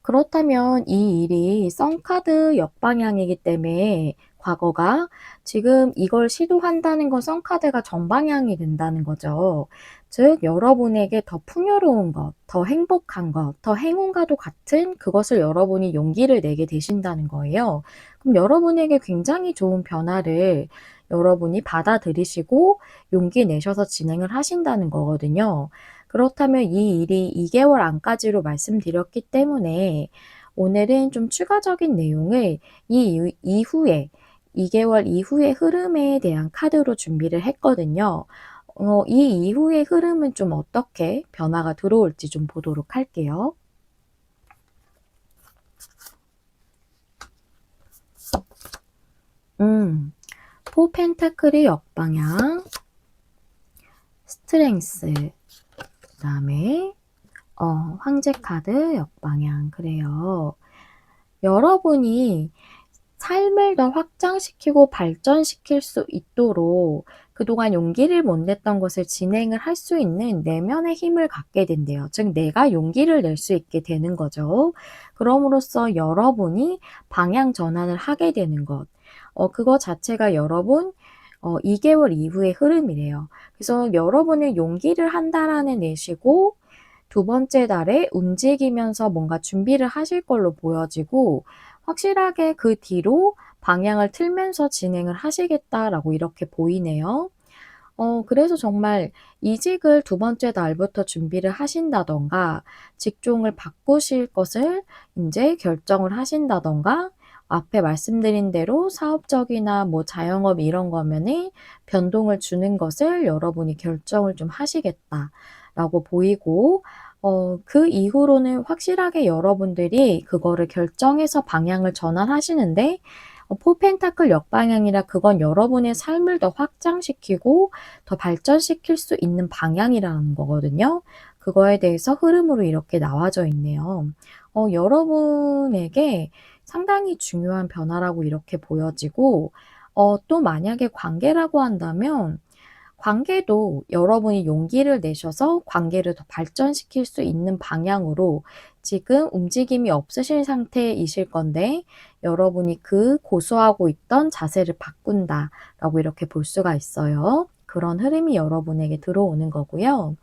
그렇다면 이 일이 썬카드 역방향이기 때문에 과거가 지금 이걸 시도한다는 건 썬카드가 정방향이 된다는 거죠. 즉 여러분에게 더 풍요로운 것, 더 행복한 것, 더 행운과도 같은 그것을 여러분이 용기를 내게 되신다는 거예요. 그럼 여러분에게 굉장히 좋은 변화를 여러분이 받아들이시고 용기 내셔서 진행을 하신다는 거거든요. 그렇다면 이 일이 2개월 안까지로 말씀드렸기 때문에 오늘은 좀 추가적인 내용을 이후에 2개월 이후의 흐름에 대한 카드로 준비를 했거든요. 이 이후의 흐름은 좀 어떻게 변화가 들어올지 좀 보도록 할게요. 포 펜타클의 역방향, 스트렝스, 그다음에 황제 카드 역방향 그래요. 여러분이 삶을 더 확장시키고 발전시킬 수 있도록 그동안 용기를 못 냈던 것을 진행을 할 수 있는 내면의 힘을 갖게 된대요. 즉 내가 용기를 낼 수 있게 되는 거죠. 그럼으로써 여러분이 방향 전환을 하게 되는 것. 그거 자체가 여러분 2개월 이후의 흐름이래요. 그래서 여러분의 용기를 한 달 안에 내시고 두 번째 달에 움직이면서 뭔가 준비를 하실 걸로 보여지고 확실하게 그 뒤로 방향을 틀면서 진행을 하시겠다라고 이렇게 보이네요. 그래서 정말 이직을 두 번째 달부터 준비를 하신다든가 직종을 바꾸실 것을 인제 결정을 하신다든가 앞에 말씀드린 대로 사업적이나 뭐 자영업 이런 거면은 변동을 주는 것을 여러분이 결정을 좀 하시겠다라고 보이고 그 이후로는 확실하게 여러분들이 그거를 결정해서 방향을 전환하시는데 포펜타클 역방향이라 그건 여러분의 삶을 더 확장시키고 더 발전시킬 수 있는 방향이라는 거거든요. 그거에 대해서 흐름으로 이렇게 나와져 있네요. 여러분에게 상당히 중요한 변화라고 이렇게 보여지고 또 만약에 관계라고 한다면 관계도 여러분이 용기를 내셔서 관계를 더 발전시킬 수 있는 방향으로 지금 움직임이 없으신 상태이실 건데 여러분이 그 고수하고 있던 자세를 바꾼다라고 이렇게 볼 수가 있어요. 그런 흐름이 여러분에게 들어오는 거고요.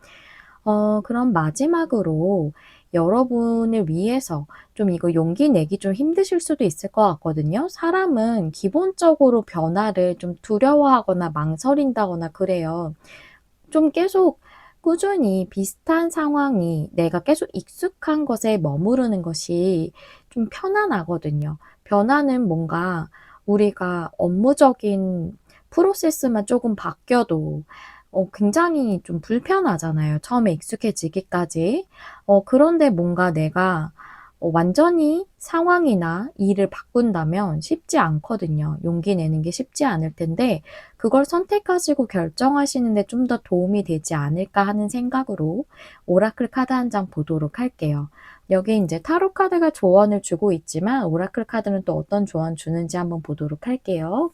그럼 마지막으로 여러분을 위해서 좀 이거 용기 내기 좀 힘드실 수도 있을 것 같거든요. 사람은 기본적으로 변화를 좀 두려워하거나 망설인다거나 그래요. 좀 계속 꾸준히 비슷한 상황이 내가 계속 익숙한 것에 머무르는 것이 좀 편안하거든요. 변화는 뭔가 우리가 업무적인 프로세스만 조금 바뀌어도 굉장히 좀 불편하잖아요, 처음에 익숙해지기까지. 그런데 뭔가 내가 완전히 상황이나 일을 바꾼다면 쉽지 않거든요. 용기 내는 게 쉽지 않을 텐데 그걸 선택하시고 결정하시는 데 좀 더 도움이 되지 않을까 하는 생각으로 오라클 카드 한 장 보도록 할게요. 여기 이제 타로 카드가 조언을 주고 있지만 오라클 카드는 또 어떤 조언 주는지 한번 보도록 할게요.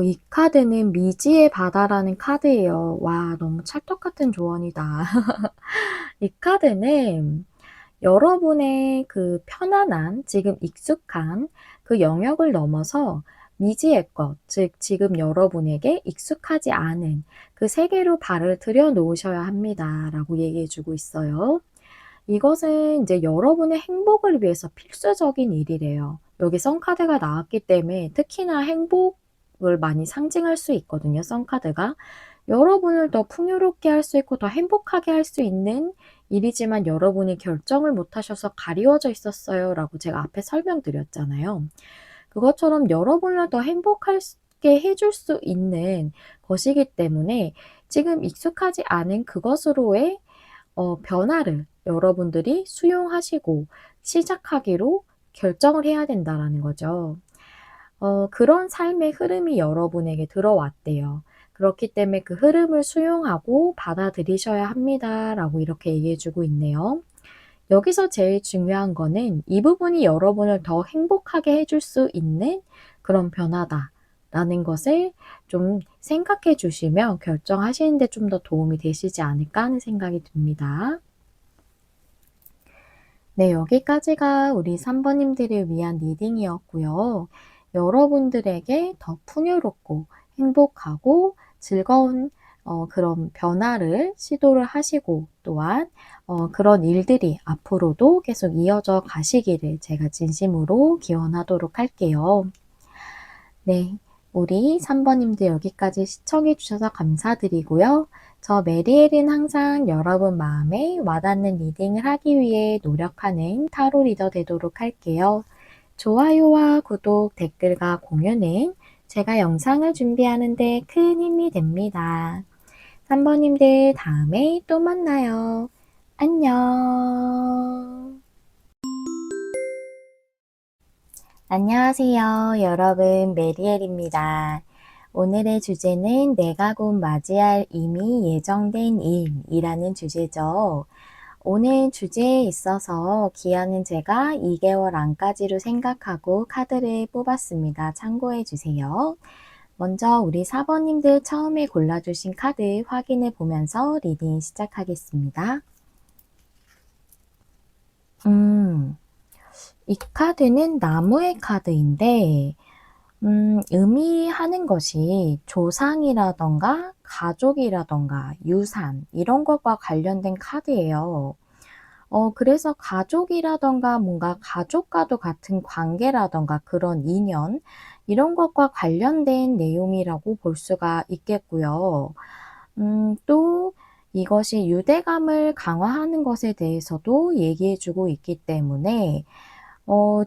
이 카드는 미지의 바다라는 카드예요. 와, 너무 찰떡 같은 조언이다. 이 카드는 여러분의 그 편안한, 지금 익숙한 그 영역을 넘어서 미지의 것, 즉 지금 여러분에게 익숙하지 않은 그 세계로 발을 들여 놓으셔야 합니다라고 얘기해 주고 있어요. 이것은 이제 여러분의 행복을 위해서 필수적인 일이래요. 여기 선카드가 나왔기 때문에 특히나 행복을 많이 상징할 수 있거든요, 선카드가. 여러분을 더 풍요롭게 할 수 있고 더 행복하게 할 수 있는 일이지만 여러분이 결정을 못 하셔서 가리워져 있었어요 라고 제가 앞에 설명드렸잖아요. 그것처럼 여러분을 더 행복하게 해줄 수 있는 것이기 때문에 지금 익숙하지 않은 그것으로의 변화를 여러분들이 수용하시고 시작하기로 결정을 해야 된다라는 거죠. 그런 삶의 흐름이 여러분에게 들어왔대요. 그렇기 때문에 그 흐름을 수용하고 받아들이셔야 합니다라고 이렇게 얘기해 주고 있네요. 여기서 제일 중요한 거는 이 부분이 여러분을 더 행복하게 해줄 수 있는 그런 변화다라는 것을 좀 생각해 주시면 결정하시는 데 좀 더 도움이 되시지 않을까 하는 생각이 듭니다. 네, 여기까지가 우리 3번님들을 위한 리딩이었고요. 여러분들에게 더 풍요롭고 행복하고 즐거운 그런 변화를 시도를 하시고 또한 그런 일들이 앞으로도 계속 이어져 가시기를 제가 진심으로 기원하도록 할게요. 네, 우리 3번님들 여기까지 시청해 주셔서 감사드리고요. 저 메리엘은 항상 여러분 마음에 와닿는 리딩을 하기 위해 노력하는 타로 리더 되도록 할게요. 좋아요와 구독, 댓글과 공유는 제가 영상을 준비하는 데 큰 힘이 됩니다. 3번님들 다음에 또 만나요. 안녕. 안녕하세요. 여러분, 메리엘입니다. 오늘의 주제는 내가 곧 맞이할 이미 예정된 일이라는 주제죠. 오늘 주제에 있어서 기한은 제가 2개월 안까지로 생각하고 카드를 뽑았습니다. 참고해 주세요. 먼저 우리 4번님들 처음에 골라주신 카드 확인해 보면서 리딩 시작하겠습니다. 이 카드는 나무의 카드인데 의미하는 것이 조상이라던가 가족이라던가 유산 이런 것과 관련된 카드예요. 그래서 가족이라던가 뭔가 가족과도 같은 관계라던가 그런 인연 이런 것과 관련된 내용이라고 볼 수가 있겠고요. 또 이것이 유대감을 강화하는 것에 대해서도 얘기해 주고 있기 때문에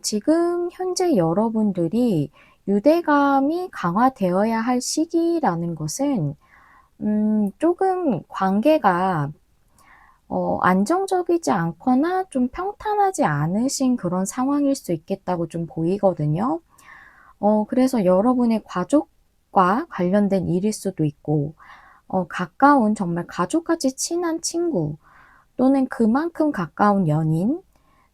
지금 현재 여러분들이 유대감이 강화되어야 할 시기라는 것은 조금 관계가 안정적이지 않거나 좀 평탄하지 않으신 그런 상황일 수 있겠다고 좀 보이거든요. 그래서 여러분의 가족과 관련된 일일 수도 있고, 가까운 정말 가족같이 친한 친구 또는 그만큼 가까운 연인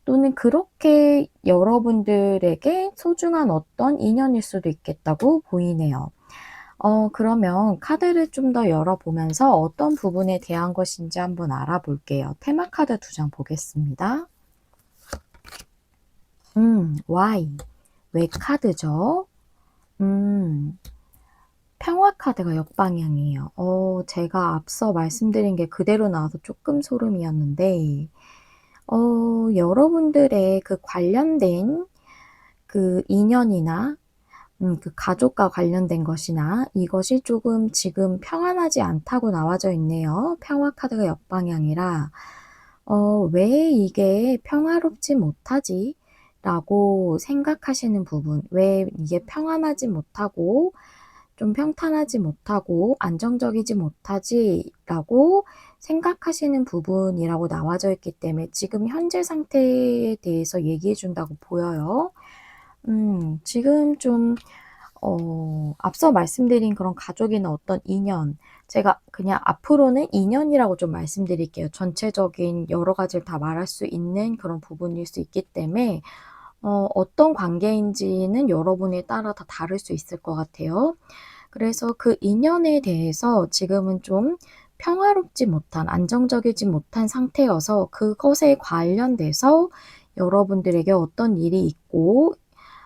또는 그렇게 여러분들에게 소중한 어떤 인연일 수도 있겠다고 보이네요. 그러면 카드를 좀 더 열어보면서 어떤 부분에 대한 것인지 한번 알아볼게요. 테마 카드 2장 보겠습니다. Why? 왜 카드죠? 평화 카드가 역방향이에요. 제가 앞서 말씀드린 게 그대로 나와서 조금 소름이었는데, 여러분들의 그 관련된 그 인연이나 그 가족과 관련된 것이나 이것이 조금 지금 평안하지 않다고 나와져 있네요. 평화 카드가 역방향이라 왜 이게 평화롭지 못하지? 라고 생각하시는 부분, 왜 이게 평안하지 못하고 좀 평탄하지 못하고 안정적이지 못하지? 라고 생각하시는 부분이라고 나와져 있기 때문에 지금 현재 상태에 대해서 얘기해 준다고 보여요. 지금 좀 앞서 말씀드린 그런 가족이나 어떤 인연, 제가 그냥 앞으로는 인연이라고 좀 말씀드릴게요. 전체적인 여러 가지를 다 말할 수 있는 그런 부분일 수 있기 때문에 어떤 관계인지는 여러분에 따라 다 다를 수 있을 것 같아요. 그래서 그 인연에 대해서 지금은 좀 평화롭지 못한, 안정적이지 못한 상태여서 그것에 관련돼서 여러분들에게 어떤 일이 있고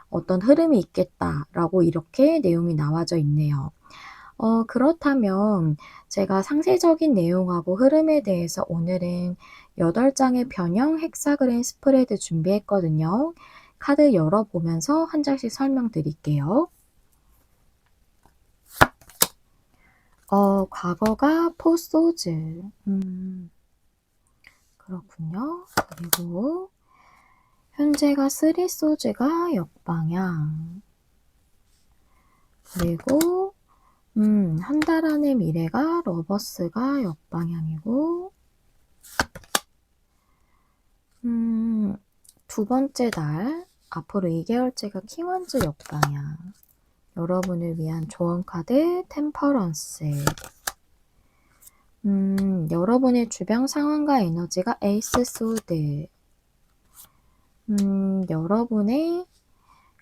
어떤 흐름이 있겠다라고 이렇게 내용이 나와져 있네요. 그렇다면 제가 상세적인 내용하고 흐름에 대해서 오늘은 8장의 변형 헥사그램 스프레드 준비했거든요. 카드 열어보면서 한 장씩 설명드릴게요. 과거가 포소즈. 그렇군요. 그리고 현재가 쓰리소즈가 역방향. 그리고 한 달 안의 미래가 러버스가 역방향이고, 두 번째 달, 앞으로 2개월째가 킹원즈 역방향. 여러분을 위한 조언 카드 템퍼런스. 여러분의 주변 상황과 에너지가 에이스 소드. 여러분의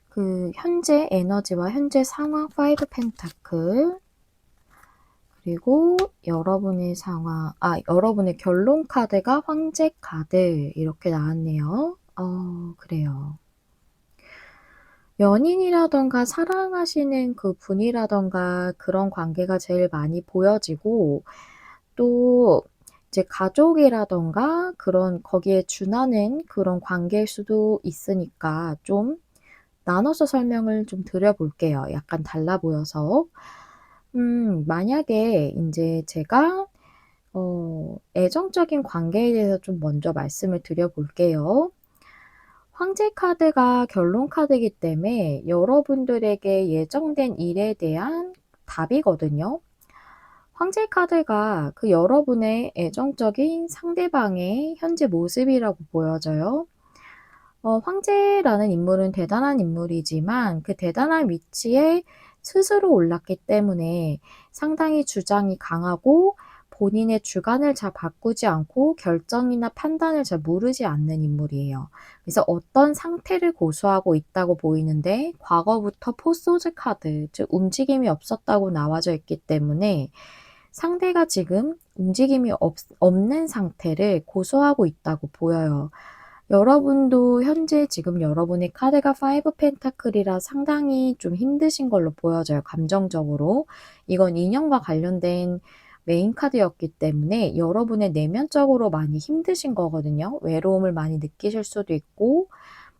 그 현재 에너지와 현재 상황 5 펜타클. 그리고 여러분의 상황, 여러분의 결론 카드가 황제 카드 이렇게 나왔네요. 그래요. 연인이라던가 사랑하시는 그 분이라던가 그런 관계가 제일 많이 보여지고, 또 이제 가족이라던가 그런 거기에 준하는 그런 관계일 수도 있으니까 좀 나눠서 설명을 좀 드려볼게요. 약간 달라 보여서. 만약에 인제 제가 애정적인 관계에 대해서 좀 먼저 말씀을 드려볼게요. 황제 카드가 결론 카드이기 때문에 여러분들에게 예정된 일에 대한 답이거든요. 황제 카드가 그 여러분의 애정적인 상대방의 현재 모습이라고 보여져요. 황제라는 인물은 대단한 인물이지만 그 대단한 위치에 스스로 올랐기 때문에 상당히 주장이 강하고 본인의 주관을 잘 바꾸지 않고 결정이나 판단을 잘 모르지 않는 인물이에요. 그래서 어떤 상태를 고수하고 있다고 보이는데 과거부터 포소즈 카드, 즉 움직임이 없었다고 나와져 있기 때문에 상대가 지금 움직임이 없는 상태를 고수하고 있다고 보여요. 여러분도 현재 지금 여러분의 카드가 5 펜타클이라 상당히 좀 힘드신 걸로 보여져요, 감정적으로. 이건 인연과 관련된 메인 카드였기 때문에 여러분의 내면적으로 많이 힘드신 거거든요. 외로움을 많이 느끼실 수도 있고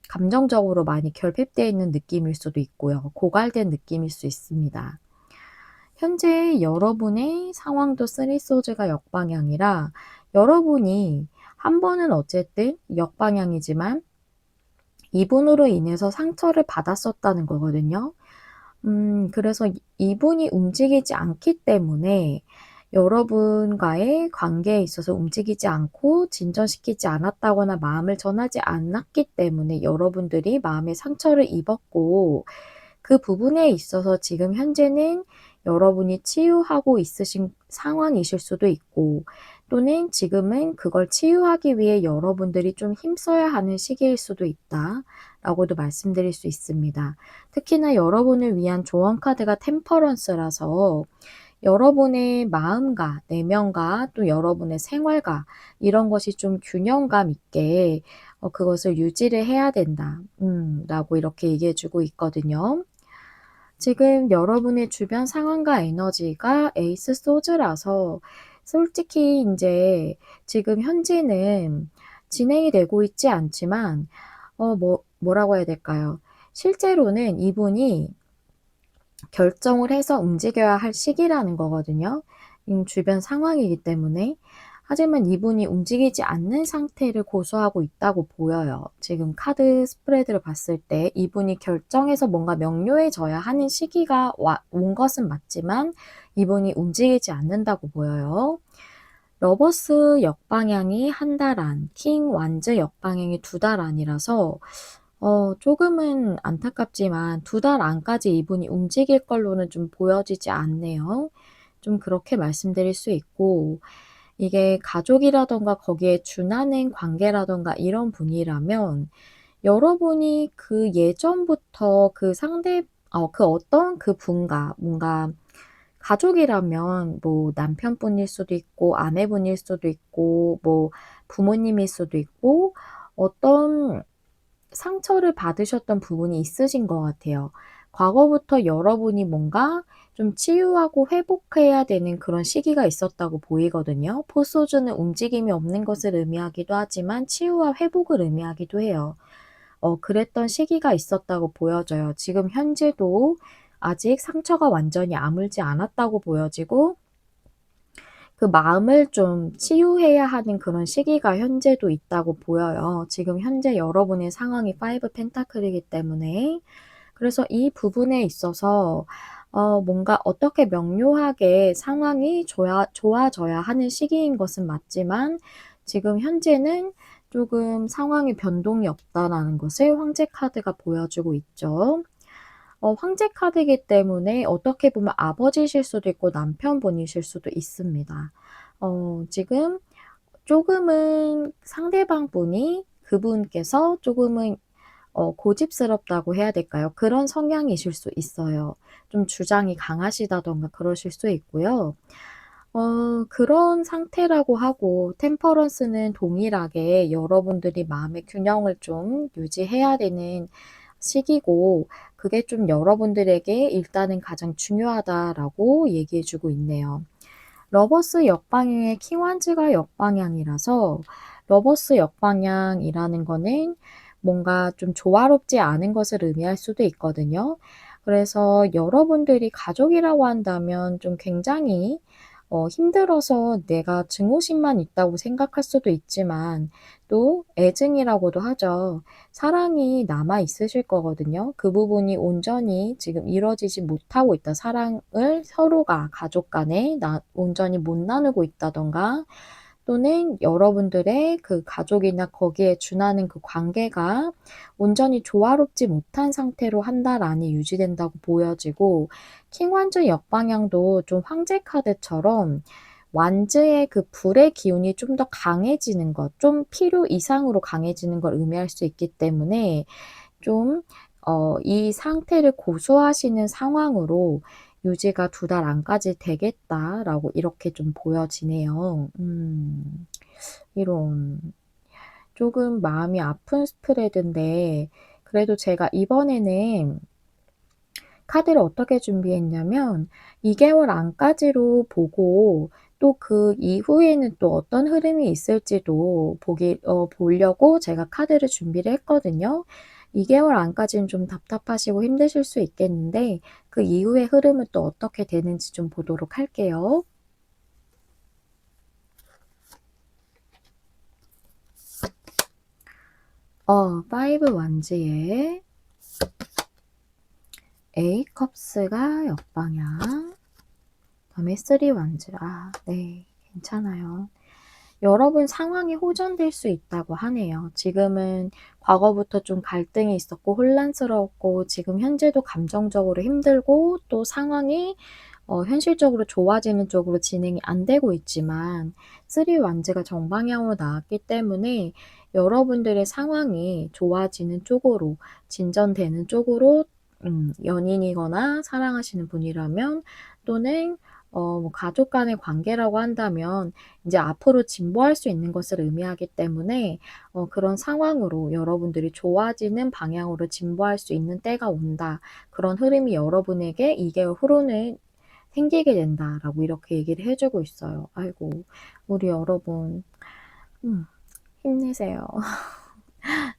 감정적으로 많이 결핍되어 있는 느낌일 수도 있고요. 고갈된 느낌일 수 있습니다. 현재 여러분의 상황도 쓰리소즈가 역방향이라 여러분이 한 번은 어쨌든 역방향이지만 이분으로 인해서 상처를 받았었다는 거거든요. 그래서 이분이 움직이지 않기 때문에 여러분과의 관계에 있어서 움직이지 않고 진전시키지 않았다거나 마음을 전하지 않았기 때문에 여러분들이 마음의 상처를 입었고, 그 부분에 있어서 지금 현재는 여러분이 치유하고 있으신 상황이실 수도 있고, 또는 지금은 그걸 치유하기 위해 여러분들이 좀 힘써야 하는 시기일 수도 있다라고도 말씀드릴 수 있습니다. 특히나 여러분을 위한 조언 카드가 템퍼런스라서 여러분의 마음과 내면과 또 여러분의 생활과 이런 것이 좀 균형감 있게 그것을 유지를 해야 된다. 라고 이렇게 얘기해 주고 있거든요. 지금 여러분의 주변 상황과 에너지가 에이스 소드라서 솔직히 인제 지금 현재는 진행이 되고 있지 않지만 뭐라고 해야 될까요? 실제로는 이분이 결정을 해서 움직여야 할 시기라는 거거든요. 주변 상황이기 때문에. 하지만 이분이 움직이지 않는 상태를 고수하고 있다고 보여요. 지금 카드 스프레드를 봤을 때 이분이 결정해서 뭔가 명료해져야 하는 시기가 온 것은 맞지만 이분이 움직이지 않는다고 보여요. 러버스 역방향이 한 달 안, 킹 완즈 역방향이 2달 안이라서 조금은 안타깝지만 2달 안까지 이분이 움직일 걸로는 좀 보여지지 않네요. 좀 그렇게 말씀드릴 수 있고, 이게 가족이라든가 거기에 준하는 관계라든가 이런 분이라면 여러분이 그 예전부터 그 어떤 그 분과 뭔가 가족이라면 뭐 남편분일 수도 있고 아내분일 수도 있고 뭐 부모님일 수도 있고 어떤 상처를 받으셨던 부분이 있으신 것 같아요. 과거부터 여러분이 뭔가 좀 치유하고 회복해야 되는 그런 시기가 있었다고 보이거든요. 포소주는 움직임이 없는 것을 의미하기도 하지만 치유와 회복을 의미하기도 해요. 그랬던 시기가 있었다고 보여져요. 지금 현재도 아직 상처가 완전히 아물지 않았다고 보여지고 그 마음을 좀 치유해야 하는 그런 시기가 현재도 있다고 보여요. 지금 현재 여러분의 상황이 5 펜타클이기 때문에. 그래서 이 부분에 있어서 뭔가 어떻게 명료하게 상황이 좋아져야 하는 시기인 것은 맞지만 지금 현재는 조금 상황의 변동이 없다라는 것을 황제 카드가 보여주고 있죠. 황제 카드이기 때문에 어떻게 보면 아버지실 수도 있고 남편분이실 수도 있습니다. 지금 조금은 상대방 분이 그분께서 조금은 고집스럽다고 해야 될까요? 그런 성향이실 수 있어요. 좀 주장이 강하시다든가 그러실 수 있고요. 그런 상태라고 하고 템퍼런스는 동일하게 여러분들이 마음의 균형을 좀 유지해야 되는 시기고 그게 좀 여러분들에게 일단은 가장 중요하다라고 얘기해 주고 있네요. 러버스 역방향의 킹완즈가 역방향이라서 러버스 역방향이라는 거는 뭔가 좀 조화롭지 않은 것을 의미할 수도 있거든요. 그래서 여러분들이 가족이라고 한다면 좀 굉장히 힘들어서 내가 증오심만 있다고 생각할 수도 있지만 또 애증이라고도 하죠. 사랑이 남아 있으실 거거든요. 그 부분이 온전히 지금 이루어지지 못하고 있다. 사랑을 서로가 가족 간에 온전히 못 나누고 있다든가 또는 여러분들의 그 가족이나 거기에 준하는 그 관계가 온전히 조화롭지 못한 상태로 한 달 안에 유지된다고 보여지고 킹완즈 역방향도 좀 황제 카드처럼 완즈의 그 불의 기운이 좀 더 강해지는 것, 좀 필요 이상으로 강해지는 걸 의미할 수 있기 때문에 좀 이 상태를 고수하시는 상황으로 유지가 2달 안까지 되겠다라고 이렇게 좀 보여지네요. 이런. 조금 마음이 아픈 스프레드인데 그래도 제가 이번에는 카드를 어떻게 준비했냐면 2개월 안까지로 보고 또 그 이후에는 또 어떤 흐름이 있을지도 보려고 제가 카드를 준비를 했거든요. 2개월 안까지는 좀 답답하시고 힘드실 수 있겠는데 그 이후의 흐름은 또 어떻게 되는지 좀 보도록 할게요. 5 완즈에 에이 컵스가 역방향, 그다음에 쓰리 원즈. 네. 괜찮아요. 여러분 상황이 호전될 수 있다고 하네요. 지금은 과거부터 좀 갈등이 있었고 혼란스러웠고 지금 현재도 감정적으로 힘들고 또 상황이 현실적으로 좋아지는 쪽으로 진행이 안 되고 있지만 쓰리 완즈가 정방향으로 나왔기 때문에 여러분들의 상황이 좋아지는 쪽으로 진전되는 쪽으로 연인이거나 사랑하시는 분이라면 또는 뭐 가족 간의 관계라고 한다면 이제 앞으로 진보할 수 있는 것을 의미하기 때문에 그런 상황으로 여러분들이 좋아지는 방향으로 진보할 수 있는 때가 온다. 그런 흐름이 여러분에게 2개월 후로는 생기게 된다라고 이렇게 얘기를 해주고 있어요. 아이고, 우리 여러분, 힘내세요.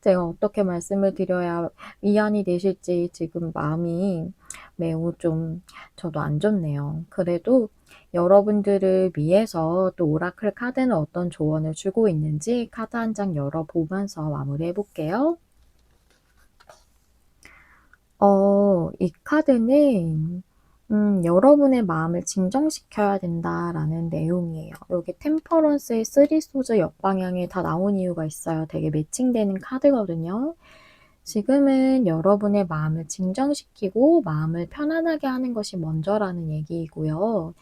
제가 어떻게 말씀을 드려야 위안이 되실지 지금 마음이 매우 좀 저도 안 좋네요. 그래도 여러분들을 위해서 또 오라클 카드는 어떤 조언을 주고 있는지 카드 한 장 열어보면서 마무리해 볼게요. 이 카드는 여러분의 마음을 진정시켜야 된다라는 내용이에요. 여기 템퍼런스의 쓰리 소즈 역방향에 다 나온 이유가 있어요. 되게 매칭되는 카드거든요. 지금은 여러분의 마음을 진정시키고 마음을 편안하게 하는 것이 먼저라는 얘기이고요.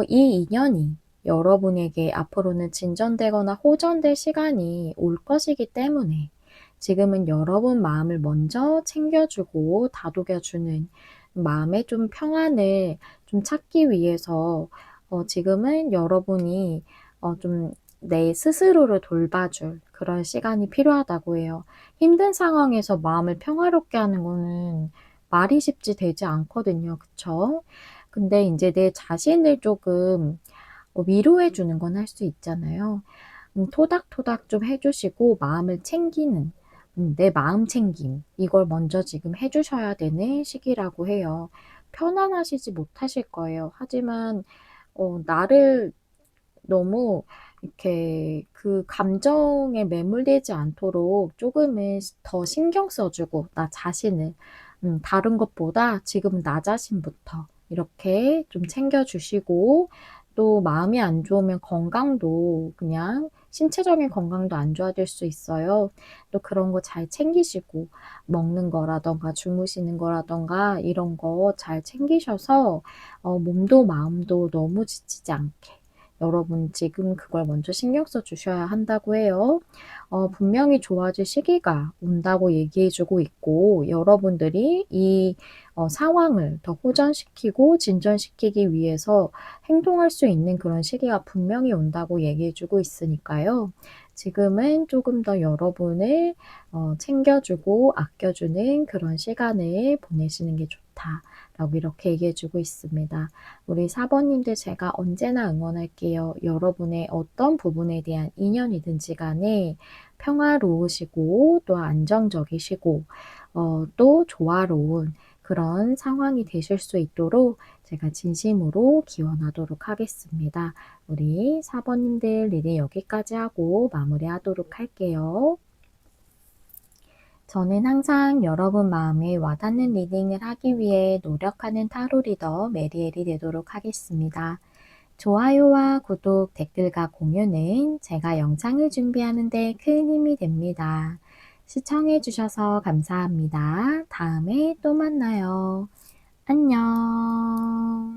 이 인연이 여러분에게 앞으로는 진전되거나 호전될 시간이 올 것이기 때문에 지금은 여러분 마음을 먼저 챙겨주고 다독여주는 마음의 좀 평안을 좀 찾기 위해서 지금은 여러분이 좀 내 스스로를 돌봐줄 그런 시간이 필요하다고 해요. 힘든 상황에서 마음을 평화롭게 하는 거는 말이 쉽지 되지 않거든요. 그쵸? 근데 이제 내 자신을 조금 위로해 주는 건 할 수 있잖아요. 토닥토닥 좀 해주시고 마음을 챙기는 내 마음 챙김 이걸 먼저 지금 해주셔야 되는 시기라고 해요. 편안하시지 못하실 거예요. 하지만 나를 너무 이렇게 그 감정에 매몰되지 않도록 조금은 더 신경 써주고 나 자신을 다른 것보다 지금 나 자신부터 이렇게 좀 챙겨주시고 또 마음이 안 좋으면 건강도 그냥 신체적인 건강도 안 좋아질 수 있어요. 또 그런 거 잘 챙기시고 먹는 거라던가 주무시는 거라던가 이런 거 잘 챙기셔서 몸도 마음도 너무 지치지 않게 여러분 지금 그걸 먼저 신경 써 주셔야 한다고 해요. 분명히 좋아질 시기가 온다고 얘기해 주고 있고 여러분들이 이 상황을 더 호전시키고 진전시키기 위해서 행동할 수 있는 그런 시기가 분명히 온다고 얘기해 주고 있으니까요. 지금은 조금 더 여러분을 챙겨주고 아껴주는 그런 시간을 보내시는 게 좋다라고 이렇게 얘기해 주고 있습니다. 우리 4번님들 제가 언제나 응원할게요. 여러분의 어떤 부분에 대한 인연이든지 간에 평화로우시고 또 안정적이시고 또 조화로운 그런 상황이 되실 수 있도록 제가 진심으로 기원하도록 하겠습니다. 우리 4번님들 리딩 여기까지 하고 마무리하도록 할게요. 저는 항상 여러분 마음에 와닿는 리딩을 하기 위해 노력하는 타로 리더 메리엘이 되도록 하겠습니다. 좋아요와 구독, 댓글과 공유는 제가 영상을 준비하는 데 큰 힘이 됩니다. 시청해주셔서 감사합니다. 다음에 또 만나요. 안녕.